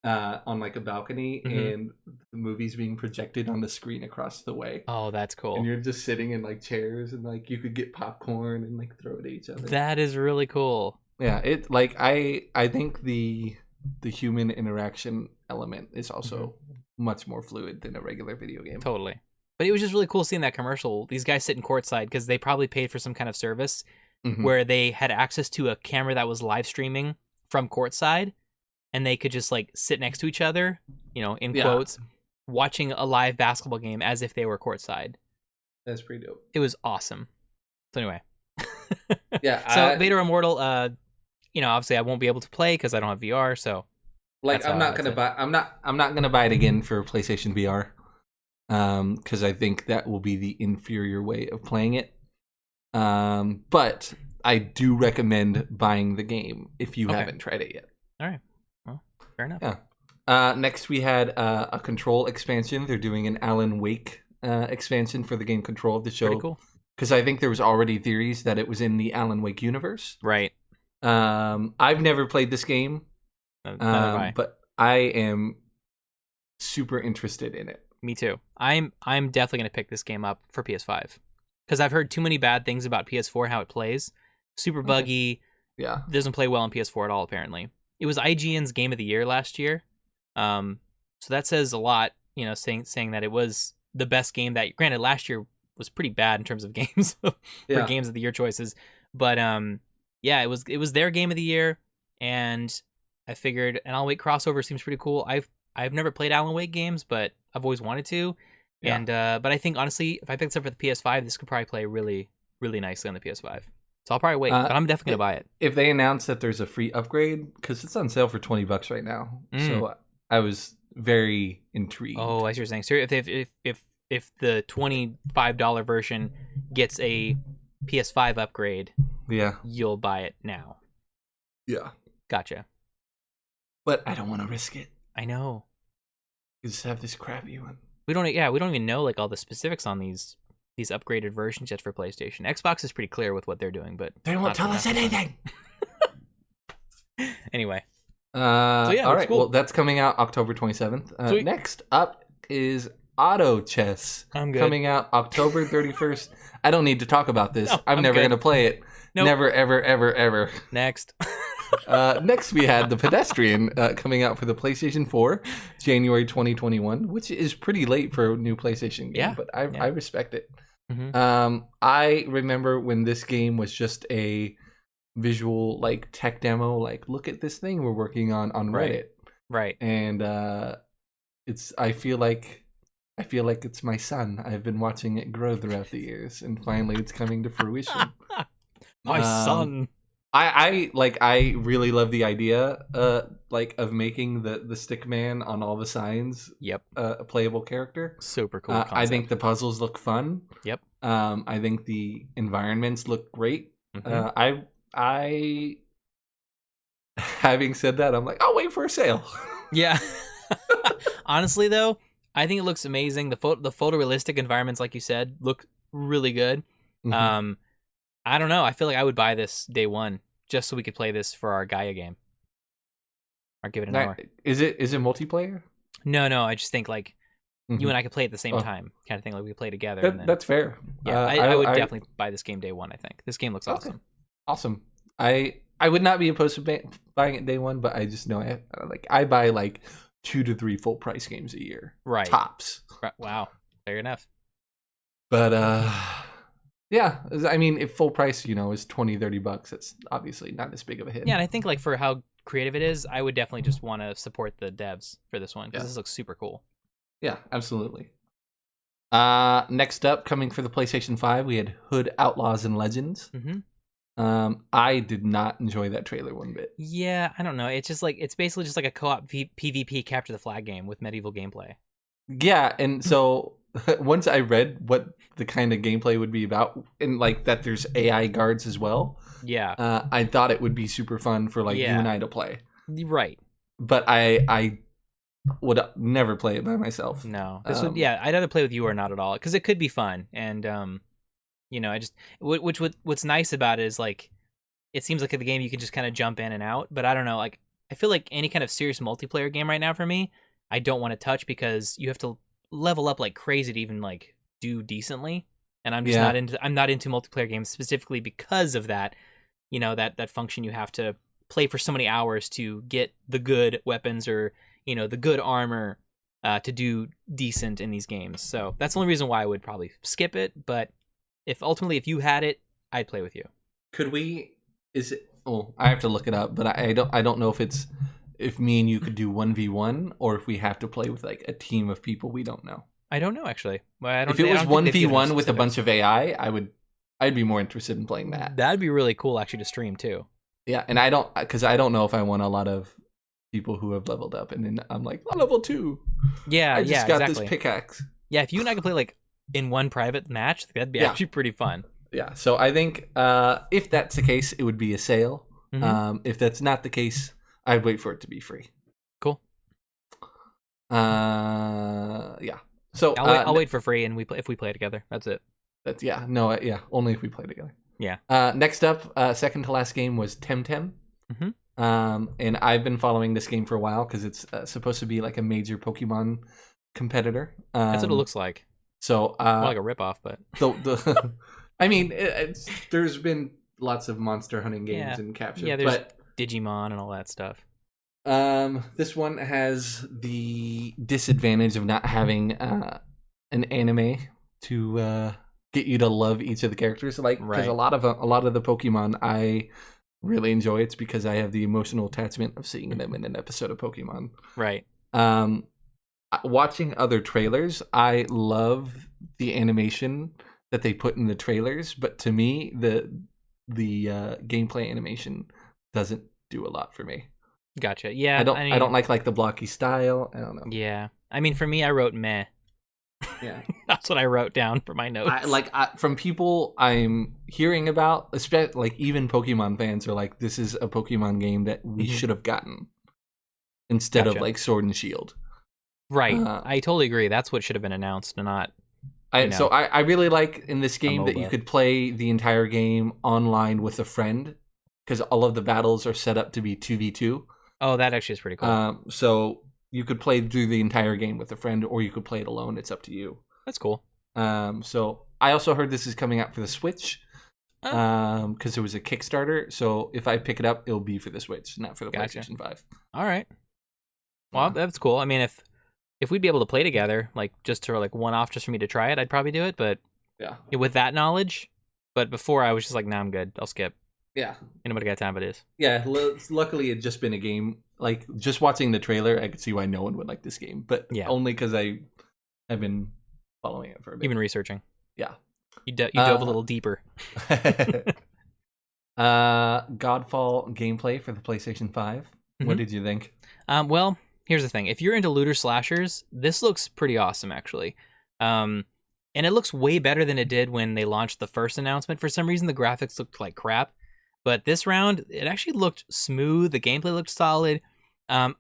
Speaker 1: on like a balcony, and the movie's being projected on the screen across the way.
Speaker 2: Oh, that's cool.
Speaker 1: And you're just sitting in like chairs, and like you could get popcorn and like throw it at each other.
Speaker 2: That is really cool.
Speaker 1: Yeah, it like I think the human interaction element is also much more fluid than a regular video game.
Speaker 2: Totally. But it was just really cool seeing that commercial. These guys sitting courtside because they probably paid for some kind of service, where they had access to a camera that was live streaming from courtside, and they could just like sit next to each other, in quotes, watching a live basketball game as if they were courtside.
Speaker 1: That's pretty dope.
Speaker 2: It was awesome. So anyway.
Speaker 1: Yeah.
Speaker 2: So Vader Immortal, obviously I won't be able to play because I don't have VR, so
Speaker 1: like I'm not gonna buy it again for PlayStation VR. Because I think that will be the inferior way of playing it. But I do recommend buying the game if you haven't tried it yet.
Speaker 2: All right. Well, fair enough.
Speaker 1: Yeah. Next, we had a Control expansion. They're doing an Alan Wake expansion for the game Control of the show.
Speaker 2: Pretty cool.
Speaker 1: Because I think there was already theories that it was in the Alan Wake universe.
Speaker 2: Right.
Speaker 1: I've never played this game. But I am super interested in it.
Speaker 2: Me too. I'm definitely going to pick this game up for PS5 because I've heard too many bad things about PS4, how it plays. Super buggy.
Speaker 1: Yeah.
Speaker 2: Doesn't play well on PS4 at all, apparently. It was IGN's Game of the Year last year. So that says a lot, saying that it was the best game that, granted, last year was pretty bad in terms of games for Games of the Year choices. But it was their Game of the Year, and I figured an Alan Wake crossover seems pretty cool. I've never played Alan Wake games, but I've always wanted to. Yeah. And but I think honestly, if I picked this up for the PS5, this could probably play really, really nicely on the PS5. So I'll probably wait, but I'm definitely gonna buy it.
Speaker 1: If they announce that there's a free upgrade, because it's on sale for $20 right now, so I was very intrigued.
Speaker 2: Oh, I see what you're saying. So if the $25 version gets a PS5 upgrade, you'll buy it now.
Speaker 1: Yeah,
Speaker 2: gotcha.
Speaker 1: But I don't want to risk it.
Speaker 2: I know.
Speaker 1: You just have this crappy one.
Speaker 2: We don't even know like all the specifics on these upgraded versions yet for PlayStation. Xbox is pretty clear with what they're doing, but
Speaker 1: they won't tell us anything.
Speaker 2: Anyway.
Speaker 1: All right. Cool. Well, that's coming out October 27th. Next up is Auto Chess.
Speaker 2: I'm good.
Speaker 1: Coming out October 31st. I don't need to talk about this. No, I'm never going to play it. Nope. Never, ever, ever, ever.
Speaker 2: Next.
Speaker 1: Next, we had The Pedestrian coming out for the PlayStation 4, January 2021, which is pretty late for a new PlayStation game, but I respect it. Mm-hmm. I remember when this game was just a visual like tech demo, like look at this thing we're working on Reddit,
Speaker 2: right? And
Speaker 1: I feel like it's my son. I've been watching it grow throughout the years, and finally it's coming to fruition.
Speaker 2: My son.
Speaker 1: I really love the idea of making the stick man on all the signs a playable character.
Speaker 2: Super cool concept.
Speaker 1: I think the puzzles look fun.
Speaker 2: Yep.
Speaker 1: I think the environments look great. Mm-hmm. I having said that, I'm like, I'll wait for a sale.
Speaker 2: Yeah. Honestly though, I think it looks amazing. The photorealistic environments, like you said, look really good. Mm-hmm. I don't know. I feel like I would buy this day one just so we could play this for our Gaia game. Or give it an hour.
Speaker 1: Is it multiplayer?
Speaker 2: No. I just think like you and I could play at the same time, kind of thing. Like we play together.
Speaker 1: That's fair.
Speaker 2: Yeah, I would definitely buy this game day one. I think this game looks awesome.
Speaker 1: Okay. Awesome. I would not be opposed to buying it day one, but I just know I buy like 2 to 3 full price games a year,
Speaker 2: right?
Speaker 1: Tops.
Speaker 2: Wow, fair enough.
Speaker 1: But yeah, I mean, if full price, is $20-$30, it's obviously not as big of a hit.
Speaker 2: Yeah, and I think like for how creative it is, I would definitely just want to support the devs for this one because this looks super cool.
Speaker 1: Yeah, absolutely. Next up, coming for the PlayStation 5, we had Hood Outlaws and Legends.
Speaker 2: Mm-hmm.
Speaker 1: I did not enjoy that trailer one bit.
Speaker 2: Yeah, I don't know. It's just like it's basically just like a co-op PvP capture the flag game with medieval gameplay.
Speaker 1: Yeah, and so once I read what the kind of gameplay would be about, and like that there's AI guards as well.
Speaker 2: Yeah,
Speaker 1: I thought it would be super fun for like you and I to play.
Speaker 2: Right.
Speaker 1: But I would never play it by myself.
Speaker 2: No, I'd either play with you or not at all because it could be fun and I just what's nice about it is like it seems like the game you can just kind of jump in and out, but I don't know, like I feel like any kind of serious multiplayer game right now for me, I don't want to touch because you have to level up like crazy to even like do decently, and I'm just not into multiplayer games specifically because of that, that function you have to play for so many hours to get the good weapons or the good armor to do decent in these games. So that's the only reason why I would probably skip it, but if you had it, I'd play with you.
Speaker 1: Could we? Is it? Oh, I have to look it up, but I don't. I don't know if me and you could do 1v1 or if we have to play with like a team of people we don't know.
Speaker 2: I don't know actually. Well, I don't.
Speaker 1: If it was 1v1 with a
Speaker 2: specifics.
Speaker 1: bunch of AI, I'd be more interested in playing that.
Speaker 2: That'd be really cool actually to stream too.
Speaker 1: Yeah, and I don't know if I want a lot of people who have leveled up, and then I'm like, oh, level 2.
Speaker 2: Yeah,
Speaker 1: I just got this pickaxe.
Speaker 2: Yeah, if you and I could play like in one private match, that'd be actually pretty fun.
Speaker 1: Yeah, so I think if that's the case, it would be a sale. Mm-hmm. If that's not the case, I'd wait for it to be free.
Speaker 2: Cool.
Speaker 1: Yeah. So
Speaker 2: I'll wait for free, and if we play together, that's it.
Speaker 1: That's only if we play together.
Speaker 2: Yeah.
Speaker 1: Next up, second to last game was Temtem. Mm-hmm. And I've been following this game for a while because it's supposed to be like a major Pokemon competitor.
Speaker 2: That's what it looks like.
Speaker 1: So
Speaker 2: more like a ripoff, but
Speaker 1: I mean, there's been lots of monster hunting games and capture.
Speaker 2: Yeah, there's Digimon and all that stuff.
Speaker 1: This one has the disadvantage of not having an anime to get you to love each of the characters. Like, because a lot of the Pokemon I really enjoy. It's because I have the emotional attachment of seeing them in an episode of Pokemon.
Speaker 2: Right.
Speaker 1: Watching other trailers, I love the animation that they put in the trailers, but to me, the gameplay animation doesn't do a lot for me.
Speaker 2: Gotcha. Yeah,
Speaker 1: I don't like the blocky style. I don't know.
Speaker 2: Yeah, I mean, for me, I wrote meh.
Speaker 1: Yeah,
Speaker 2: that's what I wrote down for my notes.
Speaker 1: From people I'm hearing about, especially like even Pokemon fans are like, this is a Pokemon game that we should have gotten instead of like Sword and Shield.
Speaker 2: Right. I totally agree. That's what should have been announced, and not.
Speaker 1: So I really like in this game that you could play the entire game online with a friend because all of the battles are set up to be 2v2.
Speaker 2: Oh, that actually is pretty cool.
Speaker 1: So you could play through the entire game with a friend, or you could play it alone. It's up to you.
Speaker 2: That's cool.
Speaker 1: So I also heard this is coming out for the Switch because there was a Kickstarter. So if I pick it up, it'll be for the Switch, not for the PlayStation 5.
Speaker 2: All right. Well, that's cool. I mean, if we'd be able to play together, like just to like one off, just for me to try it, I'd probably do it. But with that knowledge, but before I was just like, nah, I'm good. I'll skip.
Speaker 1: Yeah.
Speaker 2: Anybody got time for this?
Speaker 1: Yeah. Luckily, it's just been a game. Like just watching the trailer, I could see why no one would like this game, but only because I've been following it for a bit.
Speaker 2: You've been researching.
Speaker 1: Yeah.
Speaker 2: You dove a little deeper.
Speaker 1: Godfall gameplay for the PlayStation 5. Mm-hmm. What did you think?
Speaker 2: Well, here's the thing. If you're into looter slashers, this looks pretty awesome, actually. And it looks way better than it did when they launched the first announcement. For some reason, the graphics looked like crap. But this round, it actually looked smooth. The gameplay looked solid. I'm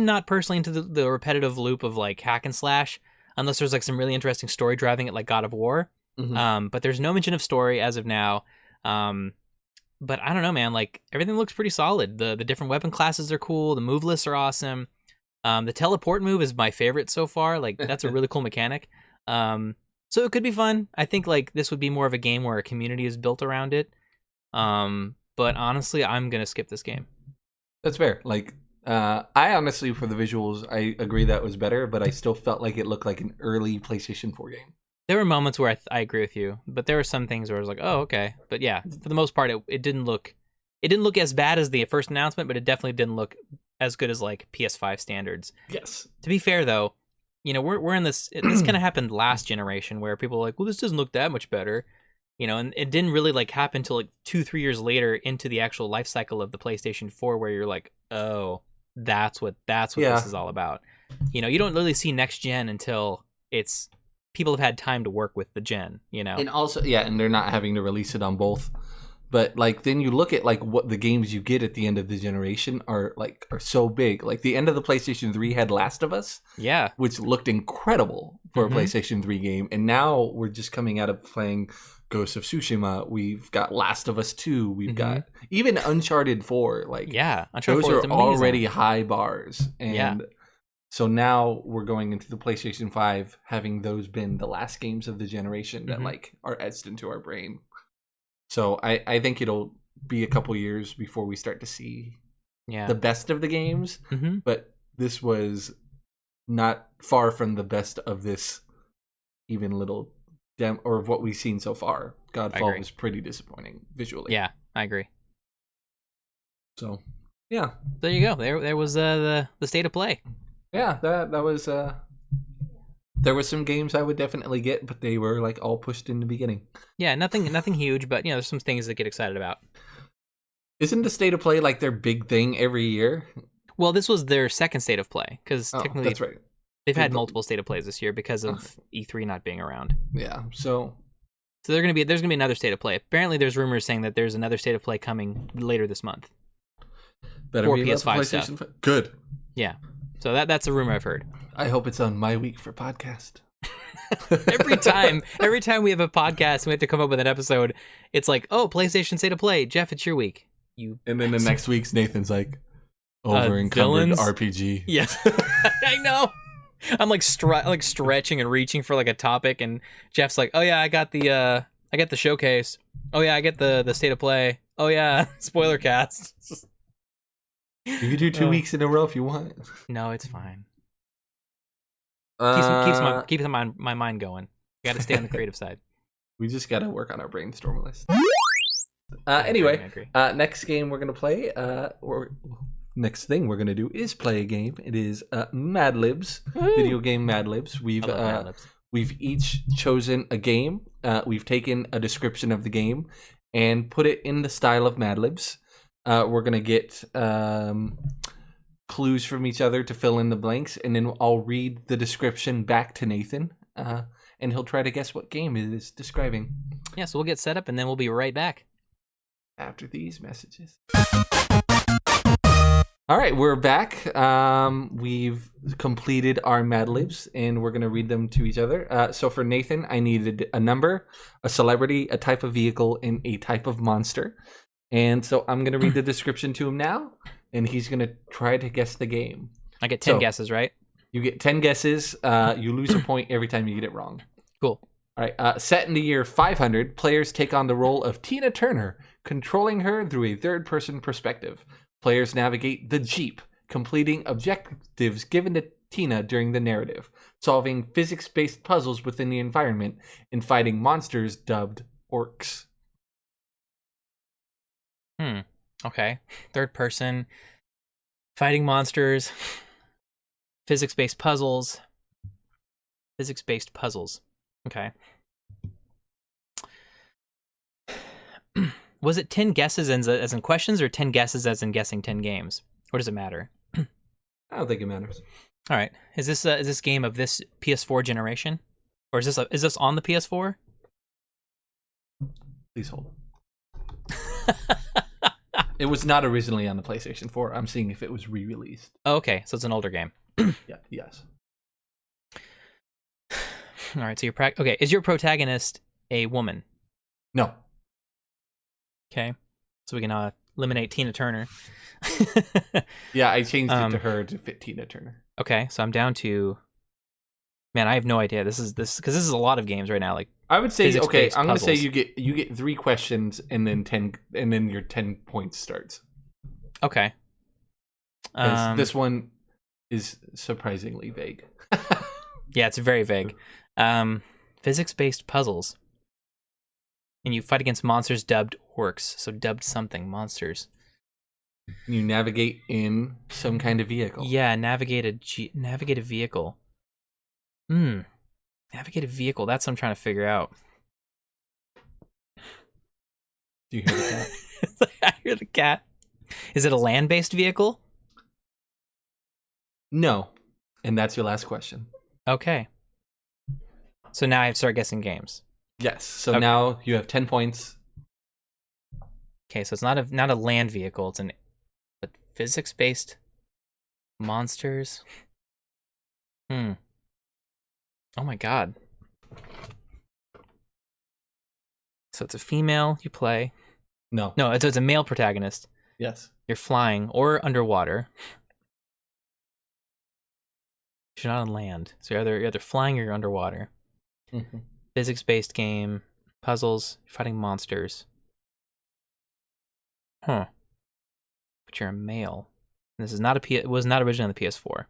Speaker 2: not personally into the repetitive loop of like hack and slash, unless there's like some really interesting story driving it like God of War. Mm-hmm. But there's no mention of story as of now. But I don't know, man. Like everything looks pretty solid. The different weapon classes are cool. The move lists are awesome. The teleport move is my favorite so far. Like that's a really cool mechanic. So it could be fun. I think like this would be more of a game where a community is built around it. But honestly, I'm gonna skip this game.
Speaker 1: That's fair. Like, I honestly, for the visuals, I agree that was better, but I still felt like it looked like an early PlayStation 4 game.
Speaker 2: There were moments where I agree with you, but there were some things where I was like, oh, okay. But yeah, for the most part, it didn't look as bad as the first announcement, but it definitely didn't look as good as like PS5 standards.
Speaker 1: Yes.
Speaker 2: To be fair, though, we're in this. This kind of happened last generation where people were like, well, this doesn't look that much better. And it didn't really like happen until like 2-3 years later into the actual life cycle of the PlayStation 4, where you're like, oh, that's what this is all about. You don't really see next gen until it's people have had time to work with the gen. And
Speaker 1: also, and they're not having to release it on both. But like then you look at like what the games you get at the end of the generation are so big. Like the end of the PlayStation 3 had Last of Us, which looked incredible for a PlayStation 3 game, and now we're just coming out of playing Ghost of Tsushima. We've got Last of Us 2. We've got even Uncharted 4. Like
Speaker 2: Uncharted
Speaker 1: those
Speaker 2: 4
Speaker 1: are already high bars, and so now we're going into the PlayStation 5 having those been the last games of the generation that like are etched into our brain. So I think it'll be a couple years before we start to see the best of the games. Mm-hmm. But this was not far from the best of this even little or of what we've seen so far. Godfall was pretty disappointing visually.
Speaker 2: Yeah, I agree.
Speaker 1: So, yeah.
Speaker 2: There you go. There was the state of play.
Speaker 1: Yeah, that was. There was some games I would definitely get, but they were like all pushed in the beginning.
Speaker 2: Yeah, nothing huge, but there's some things to get excited about.
Speaker 1: Isn't the state of play like their big thing every year?
Speaker 2: Well, this was their second state of play because technically
Speaker 1: that's right.
Speaker 2: They've had multiple state of plays this year because of E3 not being around.
Speaker 1: Yeah, so
Speaker 2: there's gonna be another state of play. Apparently, there's rumors saying that there's another state of play coming later this month.
Speaker 1: Better
Speaker 2: for
Speaker 1: be
Speaker 2: PS5 stuff.
Speaker 1: Good.
Speaker 2: Yeah, so that's a rumor I've heard.
Speaker 1: I hope it's on my week for podcast.
Speaker 2: every time we have a podcast, and we have to come up with an episode. It's like, oh, PlayStation state of play. Jeff, it's your week.
Speaker 1: And then the next week's Nathan's like, over encumbered RPG.
Speaker 2: Yes, I know. I'm like stretching and reaching for like a topic, and Jeff's like, "Oh yeah, I got the showcase. Oh yeah, I get the state of play. Oh yeah, spoiler cast."
Speaker 1: You can do 2 weeks in a row if you want.
Speaker 2: No, it's fine. Keeps my mind going. Got to stay on the creative side.
Speaker 1: We just got to work on our brainstorm list. Anyway, next game we're gonna play. Next thing we're gonna do is play a game. It is Mad Libs, video game Mad Libs. We've each chosen a game. We've taken a description of the game and put it in the style of Mad Libs. We're gonna get clues from each other to fill in the blanks, and then I'll read the description back to Nathan, and he'll try to guess what game it is describing.
Speaker 2: Yeah, so we'll get set up, and then we'll be right back
Speaker 1: after these messages. All right, we're back. We've completed our Mad Libs, and we're going to read them to each other. So for Nathan, I needed a number, a celebrity, a type of vehicle, and a type of monster. And so I'm going to read the description to him now, and he's going to try to guess the game.
Speaker 2: I get 10 guesses, right?
Speaker 1: You get 10 guesses. You lose a point every time you get it wrong.
Speaker 2: Cool.
Speaker 1: All right. Set in the year 500, players take on the role of Tina Turner, controlling her through a third-person perspective. Players navigate the Jeep, completing objectives given to Tina during the narrative, solving physics-based puzzles within the environment, and fighting monsters dubbed orcs.
Speaker 2: Okay. Third person, fighting monsters, physics-based puzzles. Okay. Was it 10 guesses as in questions, or 10 guesses as in guessing 10 games? Or does it matter?
Speaker 1: I don't think it matters.
Speaker 2: All right. Is this game of this PS4 generation, or is this on the PS4?
Speaker 1: Please hold. It was not originally on the PlayStation 4. I'm seeing if it was re-released.
Speaker 2: Oh, okay, so it's an older game.
Speaker 1: Yeah. Yes.
Speaker 2: All right. So okay. Is your protagonist a woman?
Speaker 1: No.
Speaker 2: Okay, so we can eliminate Tina Turner.
Speaker 1: Yeah, I changed it to her to fit Tina Turner.
Speaker 2: Okay, so I'm down to. Man, I have no idea. This is because this is a lot of games right now. Like
Speaker 1: I would say, okay, I'm going to say you get 3 questions and then 10, and then your 10 points starts.
Speaker 2: Okay.
Speaker 1: This one is surprisingly vague.
Speaker 2: Yeah, it's very vague. Physics-based puzzles. And you fight against monsters dubbed orcs. So dubbed something, monsters.
Speaker 1: You navigate in some kind of vehicle.
Speaker 2: Yeah, navigate a vehicle. Navigate a vehicle. That's what I'm trying to figure out.
Speaker 1: Do you hear the cat?
Speaker 2: I hear the cat. Is it a land-based vehicle?
Speaker 1: No. And that's your last question.
Speaker 2: Okay. So now I have to start guessing games.
Speaker 1: Yes. So now you have 10 points.
Speaker 2: Okay, so it's not a land vehicle. It's but physics-based monsters. Oh my god. So it's a female you play.
Speaker 1: No,
Speaker 2: it's a male protagonist.
Speaker 1: Yes.
Speaker 2: You're flying or underwater. You're not on land, so you're either flying or you're underwater.
Speaker 1: Mm-hmm.
Speaker 2: Physics-based game, puzzles, fighting monsters. But you're a male. And this is not it was not originally on the PS4.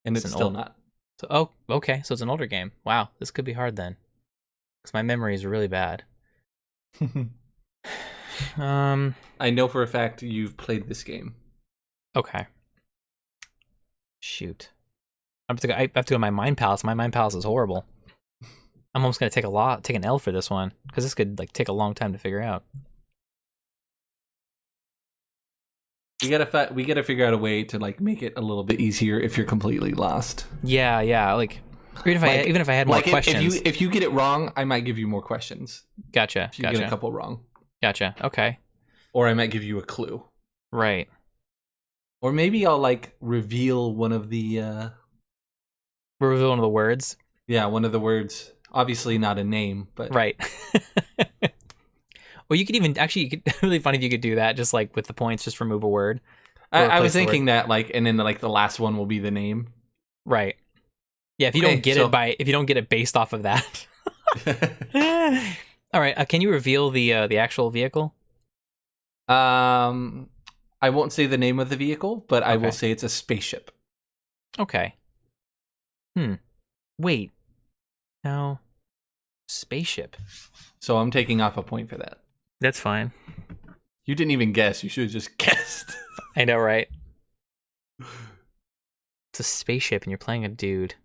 Speaker 1: And it's still not.
Speaker 2: So okay, so it's an older game. Wow, this could be hard then. Because my memory is really bad.
Speaker 1: I know for a fact you've played this game.
Speaker 2: Okay. Shoot. I have to go to my Mind Palace. My Mind Palace is horrible. I'm almost gonna take an L for this one because this could like take a long time to figure out.
Speaker 1: We gotta figure out a way to like make it a little bit easier if you're completely lost.
Speaker 2: Yeah. Like even if I had more questions.
Speaker 1: If you get it wrong, I might give you more questions.
Speaker 2: Gotcha.
Speaker 1: If you get a couple wrong.
Speaker 2: Gotcha. Okay.
Speaker 1: Or I might give you a clue.
Speaker 2: Right.
Speaker 1: Or maybe I'll like reveal one of the.
Speaker 2: Reveal one of the words.
Speaker 1: Yeah, one of the words. Obviously not a name, but
Speaker 2: right. Or you could even really funny if you could do that, just like with the points, just remove a word.
Speaker 1: I was thinking that like, and then like the last one will be the name.
Speaker 2: Right. Yeah. If you don't get it based off of that. All right. Can you reveal the actual vehicle?
Speaker 1: I won't say the name of the vehicle, but I will say it's a spaceship.
Speaker 2: Okay. Wait. No. Spaceship.
Speaker 1: So I'm taking off a point for that.
Speaker 2: That's fine.
Speaker 1: You didn't even guess. You should have just guessed.
Speaker 2: I know, right? It's a spaceship and you're playing a dude.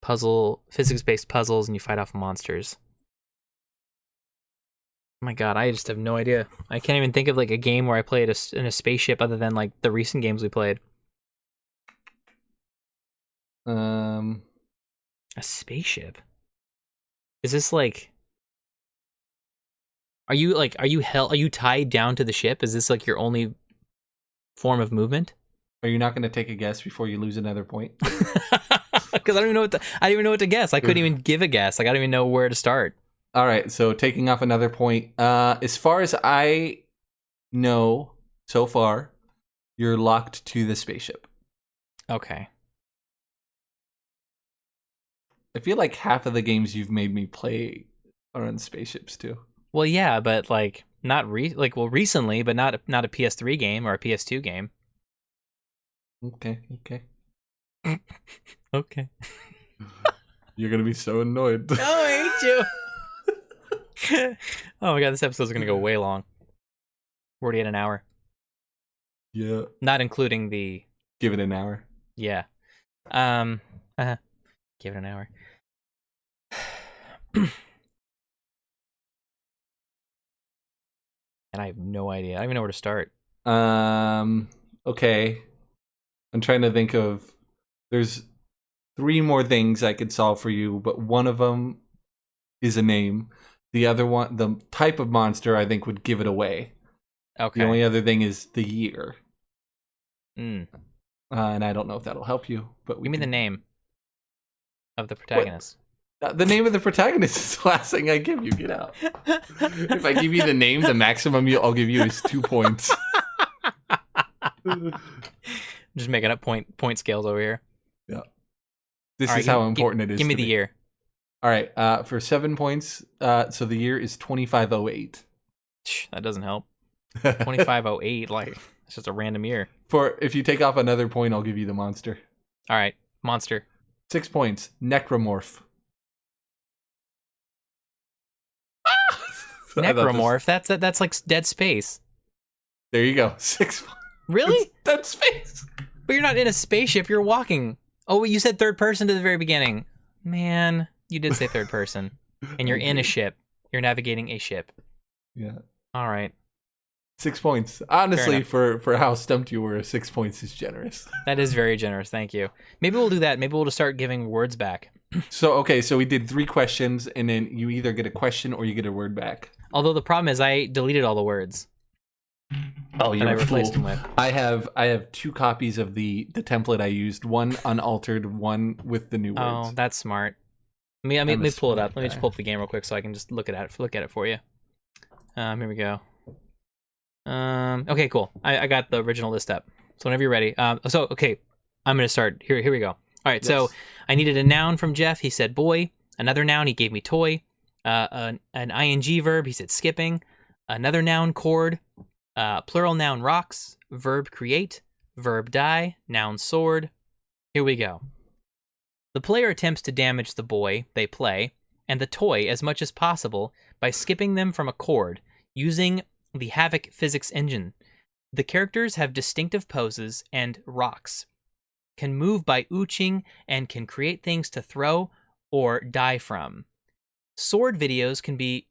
Speaker 2: Physics-based puzzles, and you fight off monsters. Oh my god, I just have no idea. I can't even think of like a game where I played in a spaceship other than like the recent games we played. A spaceship? Is this like... Are you tied down to the ship? Is this like your only form of movement?
Speaker 1: Are you not going to take a guess before you lose another point?
Speaker 2: Because I don't even know what to guess. I couldn't even give a guess. Like I don't even know where to start.
Speaker 1: All right, so taking off another point. As far as I know so far, you're locked to the spaceship.
Speaker 2: Okay.
Speaker 1: I feel like half of the games you've made me play are on spaceships too.
Speaker 2: Well, yeah, but like not recently, but not a PS3 game or a PS2 game.
Speaker 1: Okay.
Speaker 2: Okay.
Speaker 1: You're gonna be so annoyed.
Speaker 2: Oh, I hate you. Oh my god, this episode's gonna go way long. We're already at an hour.
Speaker 1: Yeah.
Speaker 2: Not including the...
Speaker 1: Give it an hour.
Speaker 2: Yeah. Give it an hour. And I have no idea. I don't even know where to start.
Speaker 1: Okay. I'm trying to think of... There's 3 more things I could solve for you, but one of them is a name. The other one, the type of monster, I think would give it away.
Speaker 2: Okay.
Speaker 1: The only other thing is the year.
Speaker 2: And
Speaker 1: I don't know if that'll help you, but
Speaker 2: give me the name of the protagonist.
Speaker 1: The name of the protagonist is the last thing I give you. Get out. If I give you the name, the maximum I'll give you is 2 points.
Speaker 2: Just making up point scales over here.
Speaker 1: Yeah. This is how important it is.
Speaker 2: Give me the year.
Speaker 1: All right. For 7 points, so the year is 2508.
Speaker 2: That doesn't help. 2508, like it's just a random year.
Speaker 1: If you take off another point, I'll give you the monster.
Speaker 2: All right, monster.
Speaker 1: 6 points. Necromorph.
Speaker 2: Necromorph. That's like Dead Space.
Speaker 1: There you go. 6 points.
Speaker 2: Really?
Speaker 1: Dead Space.
Speaker 2: But you're not in a spaceship. You're walking. Oh, you said third person to the very beginning. Man, you did say third person, and you're in a ship. You're navigating a ship.
Speaker 1: Yeah.
Speaker 2: All right.
Speaker 1: 6 points. Honestly, for how stumped you were, 6 points is generous.
Speaker 2: That is very generous. Thank you. Maybe we'll do that. Maybe we'll just start giving words back.
Speaker 1: So we did 3 questions, and then you either get a question or you get a word back.
Speaker 2: Although the problem is I deleted all the words.
Speaker 1: Oh, you're
Speaker 2: a fool. Them with.
Speaker 1: I have 2 copies of the template I used. One unaltered, one with the new words.
Speaker 2: Oh, that's smart. Let me pull it up. Let me just pull up the game real quick so I can just look at it for you. Here we go. Okay, cool. I got the original list up. So whenever you're ready. Okay, I'm gonna start. Here we go. All right. Yes. So I needed a noun from Jeff. He said boy. Another noun. He gave me toy. An ing verb. He said skipping. Another noun cord. Plural noun rocks. Verb create. Verb die. Noun sword. Here we go. The player attempts to damage the boy they play and the toy as much as possible by skipping them from a cord using the Havoc physics engine. The characters have distinctive poses and rocks, can move by ooching, and can create things to throw or die from. Sword videos can be...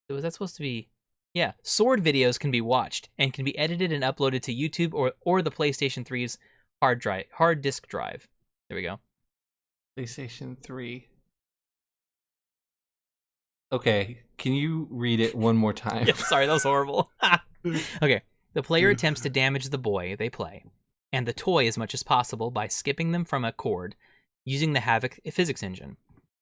Speaker 2: Was that supposed to be... Yeah, sword videos can be watched and can be edited and uploaded to YouTube or the PlayStation 3's hard disk drive. There we go.
Speaker 1: PlayStation 3. Okay, can you read it one more time?
Speaker 2: Yeah, sorry, that was horrible. Okay, the player attempts to damage the boy they play and the toy as much as possible by skipping them from a cord using the Havoc physics engine.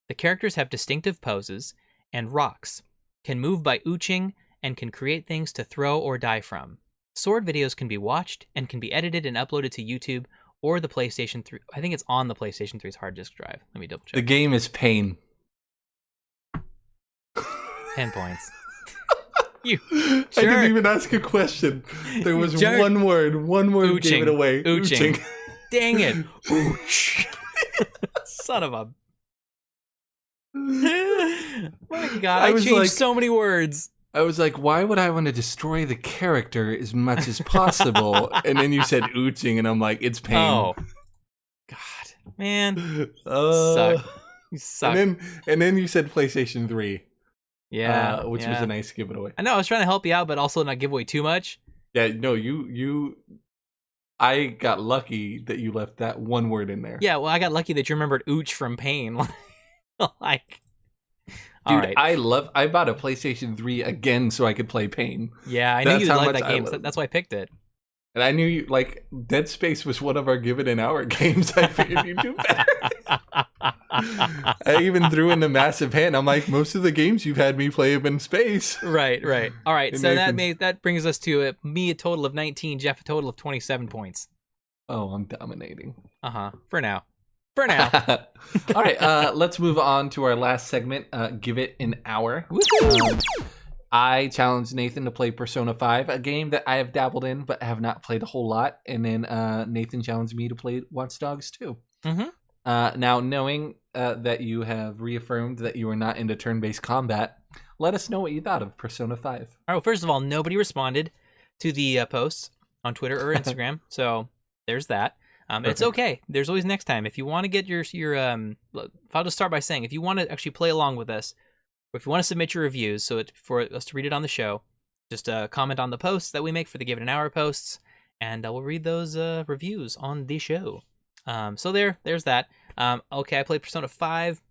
Speaker 2: The characters have distinctive poses and rocks, can move by ooching, and can create things to throw or die from. Sword videos can be watched and can be edited and uploaded to YouTube or the PlayStation 3. I think it's on the PlayStation 3's hard disk drive. Let me double check.
Speaker 1: The game is Pain.
Speaker 2: 10 points. You
Speaker 1: I didn't even ask a question. There was one word ooching. Gave it away.
Speaker 2: Ooching. Dang it. Ooch. Son of a... My God, I changed so many words.
Speaker 1: I was like, why would I want to destroy the character as much as possible? And then you said ooching, and I'm like, it's Pain.
Speaker 2: Oh, God, man, you suck.
Speaker 1: And then you said PlayStation 3.
Speaker 2: Yeah,
Speaker 1: which was a nice give it away.
Speaker 2: I know, I was trying to help you out, but also not give away too much.
Speaker 1: Yeah, no, I got lucky that you left that one word in there.
Speaker 2: Yeah, well, I got lucky that you remembered ooch from Pain. Like,
Speaker 1: dude, right. I bought a PlayStation 3 again so I could play Pain.
Speaker 2: Yeah, I knew you liked that game. So that's why I picked it.
Speaker 1: And I knew you, like, Dead Space was one of our Give It an Hour games. I figured you'd do better. I even threw in the Massive Hand. I'm like, most of the games you've had me play have been space.
Speaker 2: Right. All right, and so that brings us to me a total of 19, Jeff a total of 27 points.
Speaker 1: Oh, I'm dominating.
Speaker 2: For now. All
Speaker 1: right, let's move on to our last segment, Give It an Hour. I challenged Nathan to play Persona 5, a game that I have dabbled in but have not played a whole lot. And then Nathan challenged me to play Watch Dogs 2.
Speaker 2: Mm-hmm.
Speaker 1: Now, knowing that you have reaffirmed that you are not into turn-based combat, let us know what you thought of Persona 5.
Speaker 2: All right, well, first of all, nobody responded to the posts on Twitter or Instagram, so there's that. It's okay. There's always next time. If you want to get your I'll just start by saying, if you want to actually play along with us, or if you want to submit your reviews for us to read it on the show, just comment on the posts that we make for the Give It an Hour posts, and we'll read those reviews on the show. So there's that. Okay, I played Persona 5.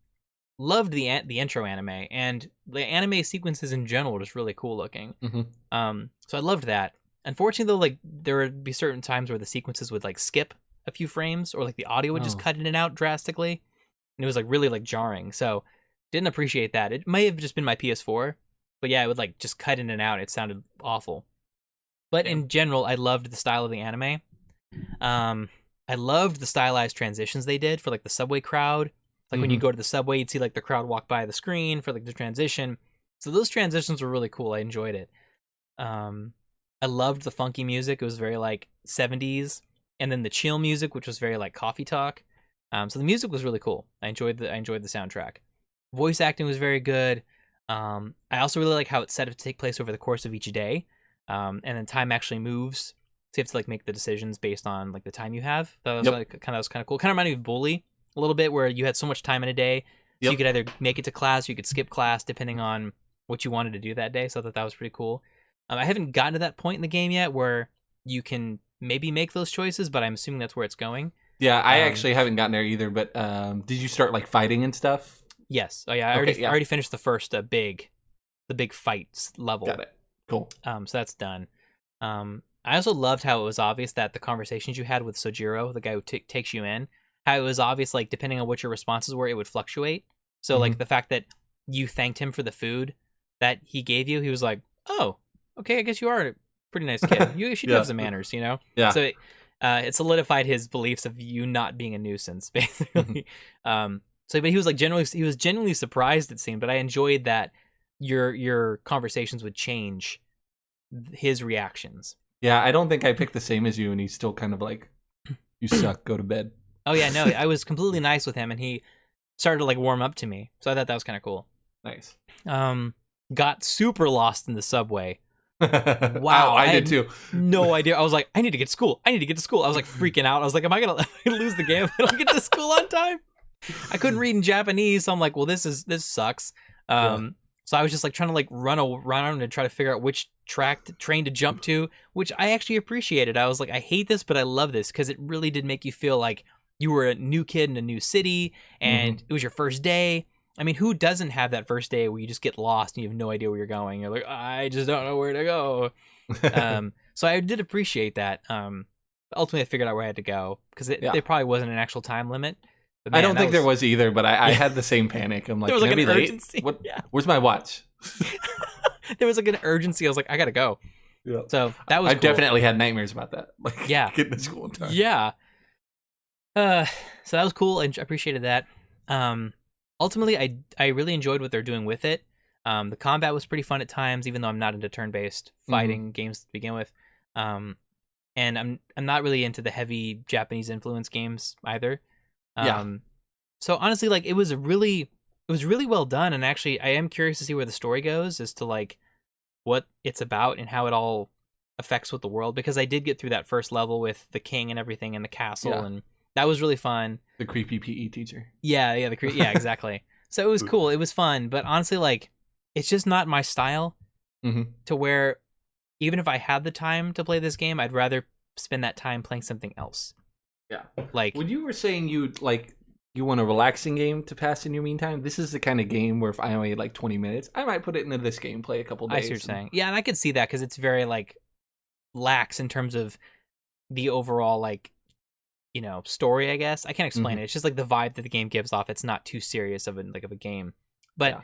Speaker 2: Loved the intro anime, and the anime sequences in general were just really cool looking.
Speaker 1: Mm-hmm.
Speaker 2: So I loved that. Unfortunately, though, like there would be certain times where the sequences would like skip a few frames, or like the audio would just cut in and out drastically, and it was like really like jarring. So didn't appreciate that. It may have just been my PS4, but yeah, it would like just cut in and out. It sounded awful. But in general, I loved the style of the anime. I loved the stylized transitions they did for like the subway crowd. Like when you go to the subway, you'd see like the crowd walk by the screen for like the transition. So those transitions were really cool. I enjoyed it. I loved the funky music. It was very like 70s. And then the chill music, which was very like coffee talk. So the music was really cool. I enjoyed the soundtrack. Voice acting was very good. I also really like how it's set up to take place over the course of each day. And then time actually moves. So you have to like make the decisions based on like the time you have. That was kind of cool. Kind of reminded me of Bully a little bit, where you had so much time in a day. So you could either make it to class or you could skip class depending on what you wanted to do that day. So I thought that was pretty cool. I haven't gotten to that point in the game yet where you can maybe make those choices, but I'm assuming that's where it's going.
Speaker 1: Yeah, I actually haven't gotten there either, but did you start like fighting and stuff?
Speaker 2: Yes. Oh yeah, I already finished the first big fights level.
Speaker 1: Got it. Cool.
Speaker 2: So that's done. I also loved how it was obvious that the conversations you had with Sojiro, the guy who takes you in, how it was obvious, like, depending on what your responses were, it would fluctuate. So, like, the fact that you thanked him for the food that he gave you, he was like, oh, okay, I guess you are a pretty nice kid. You should have some manners, you know?
Speaker 1: Yeah.
Speaker 2: So it solidified his beliefs of you not being a nuisance, basically. But he was, like, genuinely surprised, it seemed, but I enjoyed that your conversations would change his reactions.
Speaker 1: Yeah, I don't think I picked the same as you, and he's still kind of like, you suck, go to bed.
Speaker 2: Oh, yeah, no, I was completely nice with him, and he started to, like, warm up to me. So I thought that was kind of cool.
Speaker 1: Nice.
Speaker 2: got super lost in the subway.
Speaker 1: Wow, I did too.
Speaker 2: No idea. I was like, I need to get to school. I was like freaking out. I was like, am I gonna lose the game if I don't get to school on time? I couldn't read in Japanese, so I'm like, well, this sucks. So I was just like trying to like run around and try to figure out which train to jump to, which I actually appreciated. I was like, I hate this, but I love this because it really did make you feel like you were a new kid in a new city and it was your first day. I mean, who doesn't have that first day where you just get lost and you have no idea where you're going? You're like, I just don't know where to go. So I did appreciate that. Ultimately, I figured out where I had to go because there probably wasn't an actual time limit. But man,
Speaker 1: I don't think there was either, but I had the same panic. I'm like,
Speaker 2: there was like
Speaker 1: an
Speaker 2: urgency.
Speaker 1: What? Yeah. Where's my watch?
Speaker 2: There was like an urgency. I was like, I gotta go.
Speaker 1: Yeah.
Speaker 2: So that was.
Speaker 1: I definitely had nightmares about that. Like, getting to school in time.
Speaker 2: Yeah. So that was cool. I appreciated that. Ultimately, I really enjoyed what they're doing with it. The combat was pretty fun at times, even though I'm not into turn-based fighting games to begin with. And I'm not really into the heavy Japanese influence games either. So honestly, like it was really well done, and actually I am curious to see where the story goes as to like what it's about and how it all affects with the world, because I did get through that first level with the king and everything in the castle, and that was really fun.
Speaker 1: The creepy PE teacher.
Speaker 2: Yeah, exactly. So it was cool. It was fun, but honestly, like it's just not my style. To where even if I had the time to play this game, I'd rather spend that time playing something else.
Speaker 1: Yeah.
Speaker 2: Like
Speaker 1: when you were saying you want a relaxing game to pass in your meantime, this is the kind of game where if I only had like 20 minutes, I might put it into this game, play a couple days.
Speaker 2: I see what you're saying. Yeah, and I could see that because it's very like lax in terms of the overall like, you know, story, I guess. I can't explain it. It's just like the vibe that the game gives off. It's not too serious of a game. But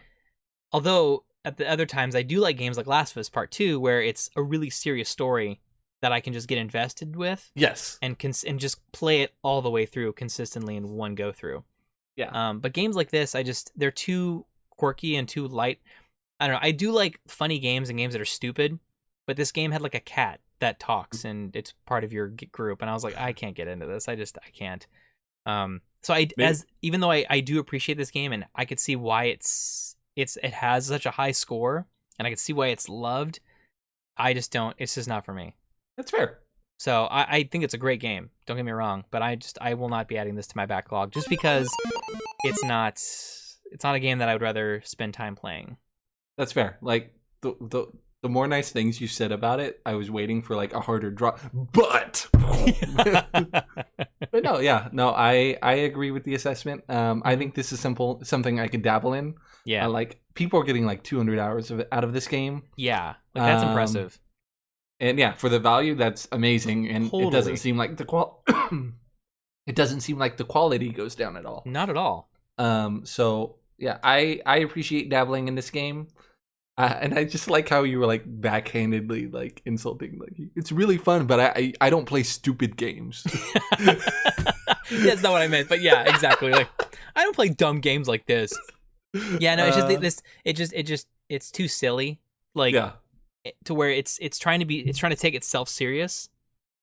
Speaker 2: although at the other times I do like games like Last of Us Part 2 where it's a really serious story that I can just get invested with.
Speaker 1: Yes.
Speaker 2: And just play it all the way through consistently in one go through.
Speaker 1: Yeah.
Speaker 2: But games like this, they're too quirky and too light. I don't know. I do like funny games and games that are stupid, but this game had like a cat that talks and it's part of your group, and I was like, I can't get into this. I can't. So even though I do appreciate this game and I could see why it has such a high score and I could see why it's loved, I just don't. It's just not for me.
Speaker 1: That's fair.
Speaker 2: So I think it's a great game. Don't get me wrong, but I will not be adding this to my backlog just because it's not a game that I would rather spend time playing.
Speaker 1: That's fair. Like the more nice things you said about it, I was waiting for like a harder drop. But I agree with the assessment. I think this is something I could dabble in.
Speaker 2: Yeah.
Speaker 1: Like people are getting like 200 hours out of this game.
Speaker 2: Yeah. Like that's impressive.
Speaker 1: And yeah, for the value, that's amazing. And It doesn't seem like the quality goes down at all.
Speaker 2: Not at all.
Speaker 1: So yeah, I appreciate dabbling in this game. And I just like how you were like backhandedly like insulting. Like it's really fun, but I don't play stupid games.
Speaker 2: That's not what I meant, but yeah, exactly. Like I don't play dumb games like this. Yeah, no, it's too silly. Like to where it's trying to take itself serious,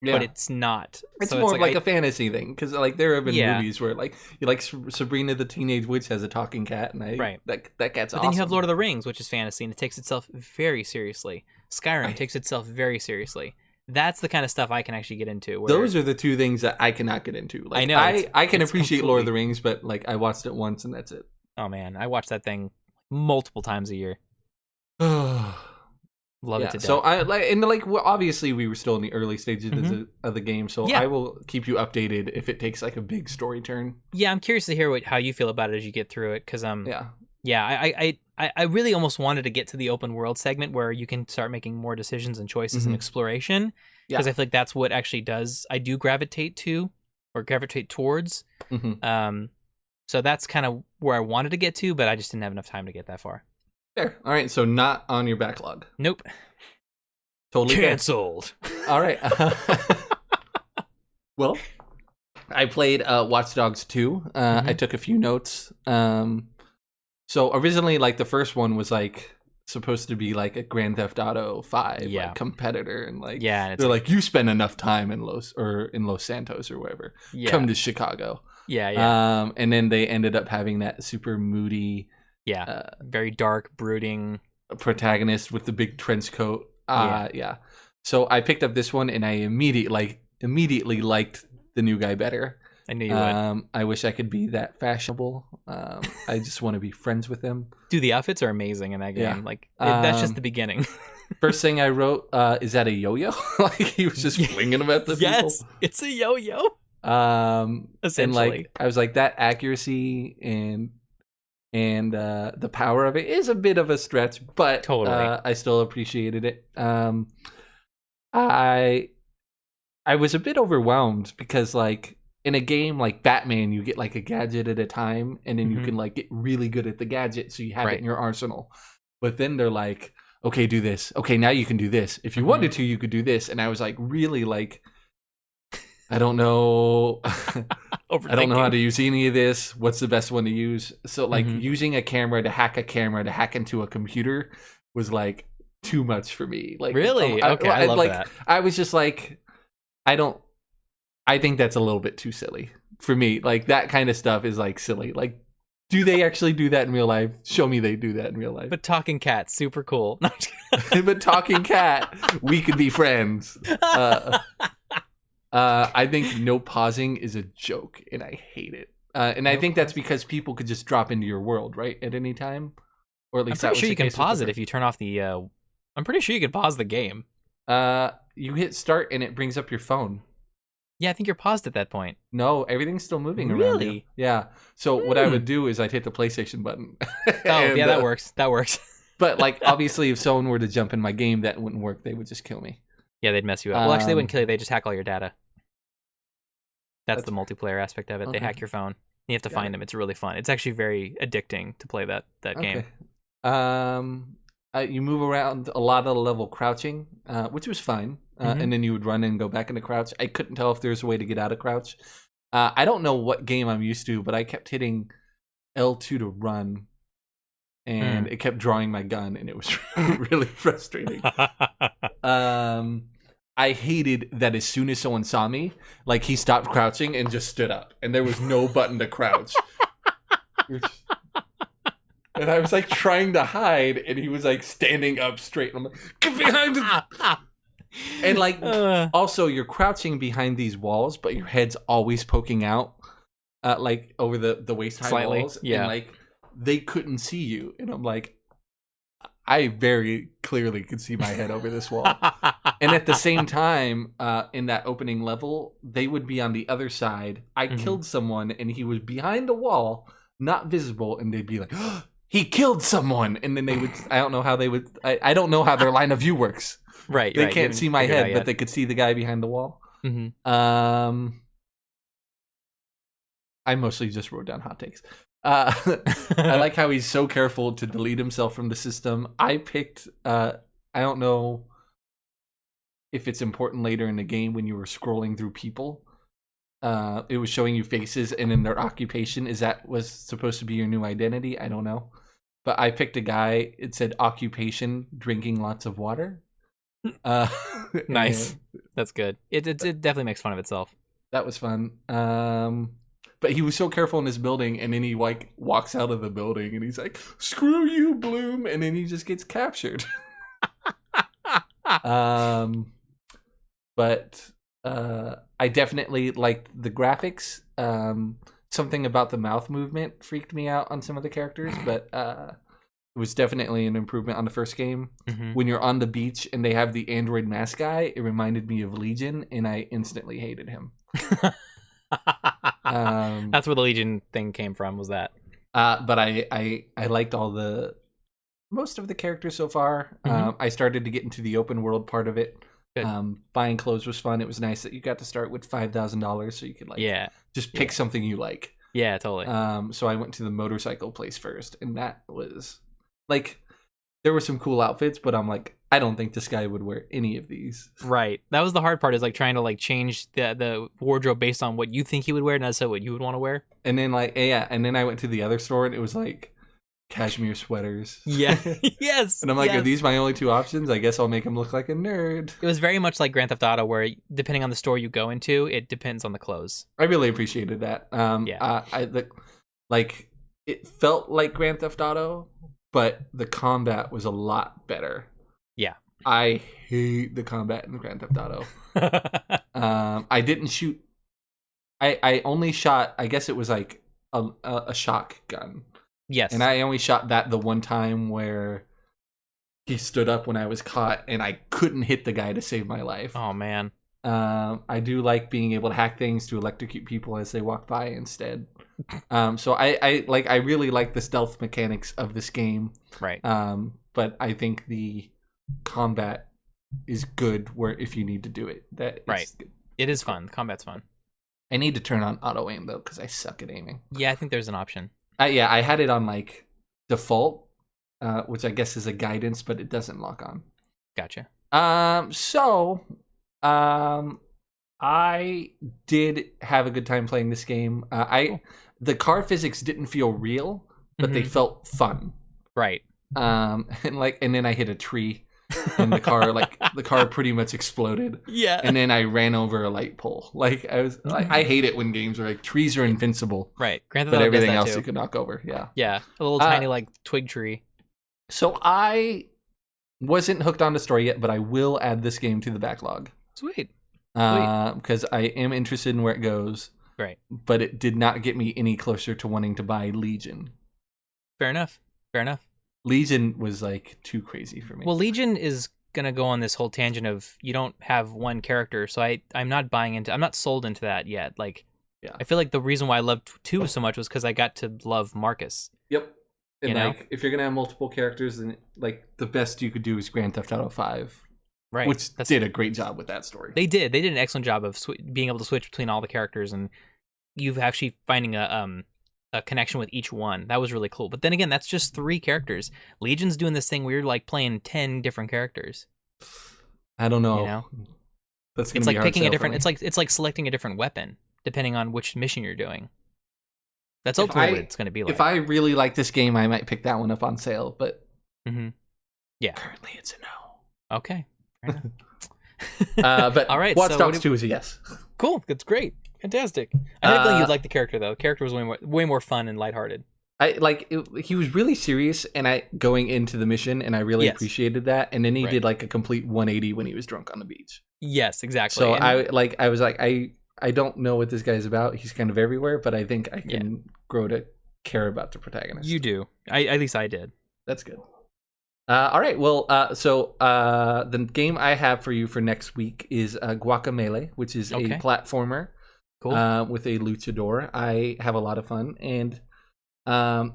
Speaker 2: but it's not.
Speaker 1: It's so more like a fantasy thing, because like there have been movies where like you like Sabrina the Teenage Witch has a talking cat, and that cat's awesome.
Speaker 2: Then you have Lord of the Rings, which is fantasy, and it takes itself very seriously. Skyrim takes itself very seriously. That's the kind of stuff I can actually get into.
Speaker 1: Those are the two things that I cannot get into. Like,
Speaker 2: I know.
Speaker 1: I can appreciate Lord of the Rings, but like I watched it once and that's it.
Speaker 2: Oh man, I watch that thing multiple times a year. Love it to death.
Speaker 1: So obviously we were still in the early stages of the game, so I will keep you updated if it takes like a big story turn.
Speaker 2: Yeah, I'm curious to hear how you feel about it as you get through it, because I really almost wanted to get to the open world segment where you can start making more decisions and choices and exploration, because I feel like that's what actually I do gravitate towards. So that's kind of where I wanted to get to, but I just didn't have enough time to get that far.
Speaker 1: Fair. All right, so not on your backlog.
Speaker 2: Nope.
Speaker 1: Totally
Speaker 2: canceled.
Speaker 1: All right. Well, I played Watch Dogs 2. I took a few notes. So originally, like the first one was like supposed to be like a Grand Theft Auto 5 like, competitor, and like they're like you spend enough time in Los Santos or wherever. Come to Chicago. And then they ended up having that super moody.
Speaker 2: Very dark, brooding.
Speaker 1: protagonist with the big trench coat. Yeah. So I picked up this one, and I immediately liked the new guy better.
Speaker 2: I knew you would.
Speaker 1: I wish I could be that fashionable. I just want to be friends with him.
Speaker 2: Dude, the outfits are amazing in that game.
Speaker 1: Yeah.
Speaker 2: Like that's just the beginning.
Speaker 1: First thing I wrote, is that a yo-yo? Like he was just flinging them at the people.
Speaker 2: Yes, it's a yo-yo. Essentially,
Speaker 1: and like I was like, that accuracy and the power of it is a bit of a stretch, but
Speaker 2: totally.
Speaker 1: I still appreciated it. I was a bit overwhelmed because like in a game like Batman, you get like a gadget at a time, and then you can like get really good at the gadget, so you have it in your arsenal. But then they're like, okay, do this. Okay, now you can do this. If you wanted to, you could do this. And I was like, really, like, I don't know. I don't know how to use any of this. What's the best one to use? So like using a camera to hack into a computer was like too much for me. Like,
Speaker 2: really? Okay, I love that.
Speaker 1: I was just like, I think that's a little bit too silly for me. Like that kind of stuff is like silly. Like, do they actually do that in real life? Show me they do that in real life.
Speaker 2: But talking cat, super cool.
Speaker 1: But talking cat, we could be friends. I think no pausing is a joke, and I hate it. And I think that's because people could just drop into your world, right, at any time. Or at least
Speaker 2: I'm pretty sure you can pause it if you turn off the. I'm pretty sure you can pause the game.
Speaker 1: You hit start and it brings up your phone.
Speaker 2: Yeah, I think you're paused at that point.
Speaker 1: No, everything's still moving around.
Speaker 2: Really?
Speaker 1: Yeah. So what I would do is I'd hit the PlayStation button.
Speaker 2: And, yeah, that works. That works.
Speaker 1: But like, obviously, if someone were to jump in my game, that wouldn't work. They would just kill me.
Speaker 2: Yeah, they'd mess you up. Well, actually, they wouldn't kill you. They just hack all your data. That's the multiplayer aspect of it. Okay. They hack your phone. You have to find them. It's really fun. It's actually very addicting to play that game.
Speaker 1: You move around a lot of the level crouching, which was fine. And then you would run and go back into crouch. I couldn't tell if there's a way to get out of crouch. I don't know what game I'm used to, but I kept hitting L2 to run, and it kept drawing my gun, and it was really frustrating. I hated that as soon as someone saw me, like he stopped crouching and just stood up, and there was no button to crouch. And I was like trying to hide, and he was like standing up straight. And I'm like, get behind him! And like, also you're crouching behind these walls, but your head's always poking out, like over the waist high walls.
Speaker 2: Yeah.
Speaker 1: And like they couldn't see you, and I'm like, I very clearly could see my head over this wall. And at the same time, in that opening level, they would be on the other side. I killed someone, and he was behind the wall, not visible, and they'd be like, oh, he killed someone, and then they would. I don't know how they would. I don't know how their line of view works.
Speaker 2: Right.
Speaker 1: They can't see my head, but they could see the guy behind the wall. I mostly just wrote down hot takes. I like how he's so careful to delete himself from the system. I picked. I don't know if it's important later in the game when you were scrolling through people. It was showing you faces and in their occupation. Is that was supposed to be your new identity? I don't know. But I picked a guy. It said occupation, drinking lots of water.
Speaker 2: Nice. That's good. It definitely makes fun of itself.
Speaker 1: That was fun. But he was so careful in this building, and then he like walks out of the building, and he's like, "Screw you, Bloom," and then he just gets captured. But I definitely liked the graphics. Something about the mouth movement freaked me out on some of the characters, but it was definitely an improvement on the first game. When you're on the beach and they have the android mask guy, it reminded me of Legion, and I instantly hated him.
Speaker 2: That's where the Legion thing came from, was that.
Speaker 1: But I liked most of the characters so far. I started to get into the open world part of it. Buying clothes was fun. It was nice that you got to start with $5,000, so you could just pick something you like.
Speaker 2: Yeah, totally.
Speaker 1: So I went to the motorcycle place first, and that was like, there were some cool outfits, but I'm like, I don't think this guy would wear any of these.
Speaker 2: Right. That was the hard part, is like trying to like change the wardrobe based on what you think he would wear, not necessarily what you would want to wear.
Speaker 1: And then and then I went to the other store, and it was like cashmere sweaters.
Speaker 2: Yeah. Yes.
Speaker 1: And I'm like, are these my only two options? I guess I'll make him look like a nerd.
Speaker 2: It was very much like Grand Theft Auto, where depending on the store you go into, it depends on the clothes.
Speaker 1: I really appreciated that. It felt like Grand Theft Auto, but the combat was a lot better.
Speaker 2: Yeah.
Speaker 1: I hate the combat in Grand Theft Auto. I didn't shoot. I only shot, I guess it was like a shotgun.
Speaker 2: Yes.
Speaker 1: And I only shot that the one time where he stood up when I was caught and I couldn't hit the guy to save my life.
Speaker 2: Oh, man.
Speaker 1: I do like being able to hack things to electrocute people as they walk by instead. So I really like the stealth mechanics of this game.
Speaker 2: Right.
Speaker 1: But I think the combat is good where if you need to do it.
Speaker 2: Right. It is fun. The combat's fun.
Speaker 1: I need to turn on auto aim though because I suck at aiming.
Speaker 2: Yeah, I think there's an option.
Speaker 1: I had it on like default, which I guess is a guidance, but it doesn't lock on.
Speaker 2: Gotcha.
Speaker 1: I did have a good time playing this game. The car physics didn't feel real, but they felt fun.
Speaker 2: Right.
Speaker 1: And then I hit a tree, and the car pretty much exploded.
Speaker 2: Yeah.
Speaker 1: And then I ran over a light pole. I hate it when games are like trees are invincible.
Speaker 2: Right.
Speaker 1: But everything else you could knock over. Yeah.
Speaker 2: Yeah. A little tiny twig tree.
Speaker 1: So I wasn't hooked on the story yet, but I will add this game to the backlog.
Speaker 2: Sweet.
Speaker 1: Because I am interested in where it goes.
Speaker 2: Right.
Speaker 1: But it did not get me any closer to wanting to buy Legion.
Speaker 2: Fair enough.
Speaker 1: Legion was like too crazy for me.
Speaker 2: Well, Legion is gonna go on this whole tangent of you don't have one character, so I'm not sold into that yet. Like, yeah. I feel like the reason why I loved 2 so much was because I got to love Marcus.
Speaker 1: Yep. And if you're gonna have multiple characters, then like the best you could do is Grand Theft Auto 5.
Speaker 2: Right.
Speaker 1: Which did a great job with that story.
Speaker 2: They did an excellent job of being able to switch between all the characters, and you've actually finding a connection with each one. That was really cool. But then again, that's just 3 characters. Legion's doing this thing where you're like playing 10 different characters.
Speaker 1: I don't know. That's gonna be
Speaker 2: like picking a different.
Speaker 1: For me.
Speaker 2: It's like selecting a different weapon depending on which mission you're doing. That's ultimately what it's going to be like.
Speaker 1: If I really like this game, I might pick that one up on sale. But
Speaker 2: yeah,
Speaker 1: currently it's a no.
Speaker 2: Okay.
Speaker 1: But
Speaker 2: all right,
Speaker 1: Watch Dogs 2 is a yes.
Speaker 2: Cool, that's great, fantastic. I didn't think you'd like the character though. The character was way more fun and lighthearted.
Speaker 1: He was really serious, and going into the mission, and I really appreciated that. And then he did like a complete 180 when he was drunk on the beach.
Speaker 2: Yes, exactly.
Speaker 1: So I was like, I don't know what this guy's about. He's kind of everywhere, but I think I can grow to care about the protagonist.
Speaker 2: You do. At least I did.
Speaker 1: That's good. All right. Well, so the game I have for you for next week is Guacamelee, which is a platformer with a luchador. I have a lot of fun, and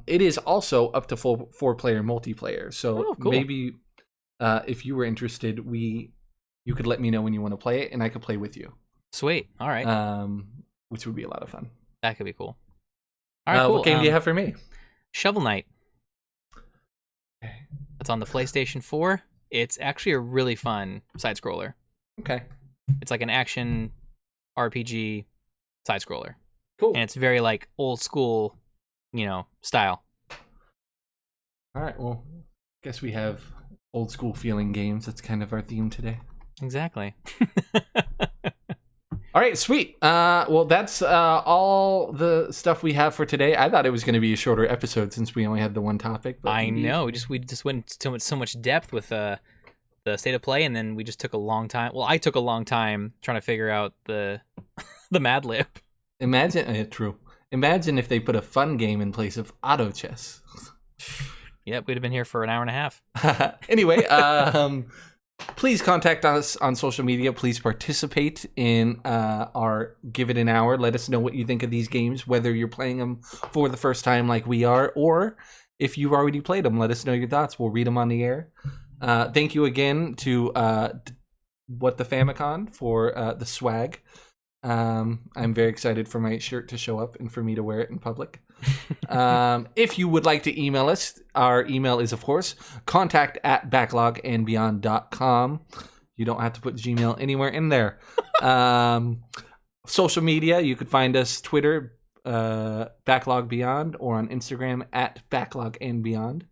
Speaker 1: it is also up to 4-player multiplayer. So maybe if you were interested, you could let me know when you want to play it, and I could play with you.
Speaker 2: Sweet. All right.
Speaker 1: Which would be a lot of fun.
Speaker 2: That could be cool. All right. Cool.
Speaker 1: What game do you have for me?
Speaker 2: Shovel Knight. It's on the PlayStation 4. It's actually a really fun side scroller.
Speaker 1: Okay.
Speaker 2: It's like an action RPG side scroller.
Speaker 1: Cool.
Speaker 2: And it's very like old school, style.
Speaker 1: All right. Well, guess we have old school feeling games. That's kind of our theme today.
Speaker 2: Exactly.
Speaker 1: All right, sweet. Well, that's all the stuff we have for today. I thought it was going to be a shorter episode since we only had the one topic. But
Speaker 2: I know. We just went so much depth with the state of play, and then we just took a long time. Well, I took a long time trying to figure out the Mad Lib.
Speaker 1: True. Imagine if they put a fun game in place of auto chess.
Speaker 2: Yep, we'd have been here for an hour and a half.
Speaker 1: Anyway, please contact us on social media. Please participate in our Give It an Hour. Let us know what you think of these games, whether you're playing them for the first time like we are, or if you've already played them, let us know your thoughts. We'll read them on the air. Thank you again to What the Famicom for the swag. I'm very excited for my shirt to show up and for me to wear it in public. If you would like to email us, our email is, of course, contact@backlogendbeyond.com. You don't have to put Gmail anywhere in there. Social media, you could find us Twitter, Backlog Beyond, or on Instagram @BacklogandBeyond.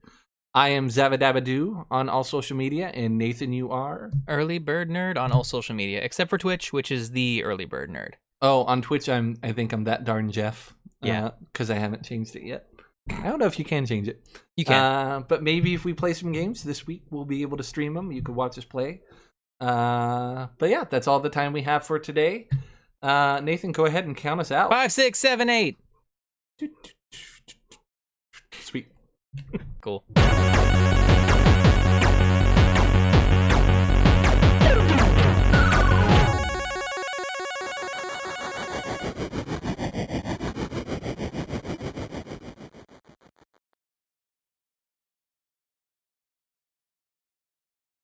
Speaker 1: I am Zavadabadoo on all social media, and Nathan, you are?
Speaker 2: Early Bird Nerd on all social media, except for Twitch, which is the Early Bird Nerd.
Speaker 1: Oh, on Twitch, I think I'm that darn Jeff.
Speaker 2: Yeah.
Speaker 1: Because I haven't changed it yet. I don't know if you can change it.
Speaker 2: You can.
Speaker 1: But maybe if we play some games this week, we'll be able to stream them. You can watch us play. But yeah, that's all the time we have for today. Nathan, go ahead and count us out.
Speaker 2: 5, 6, 7, 8.
Speaker 1: Sweet.
Speaker 2: Cool.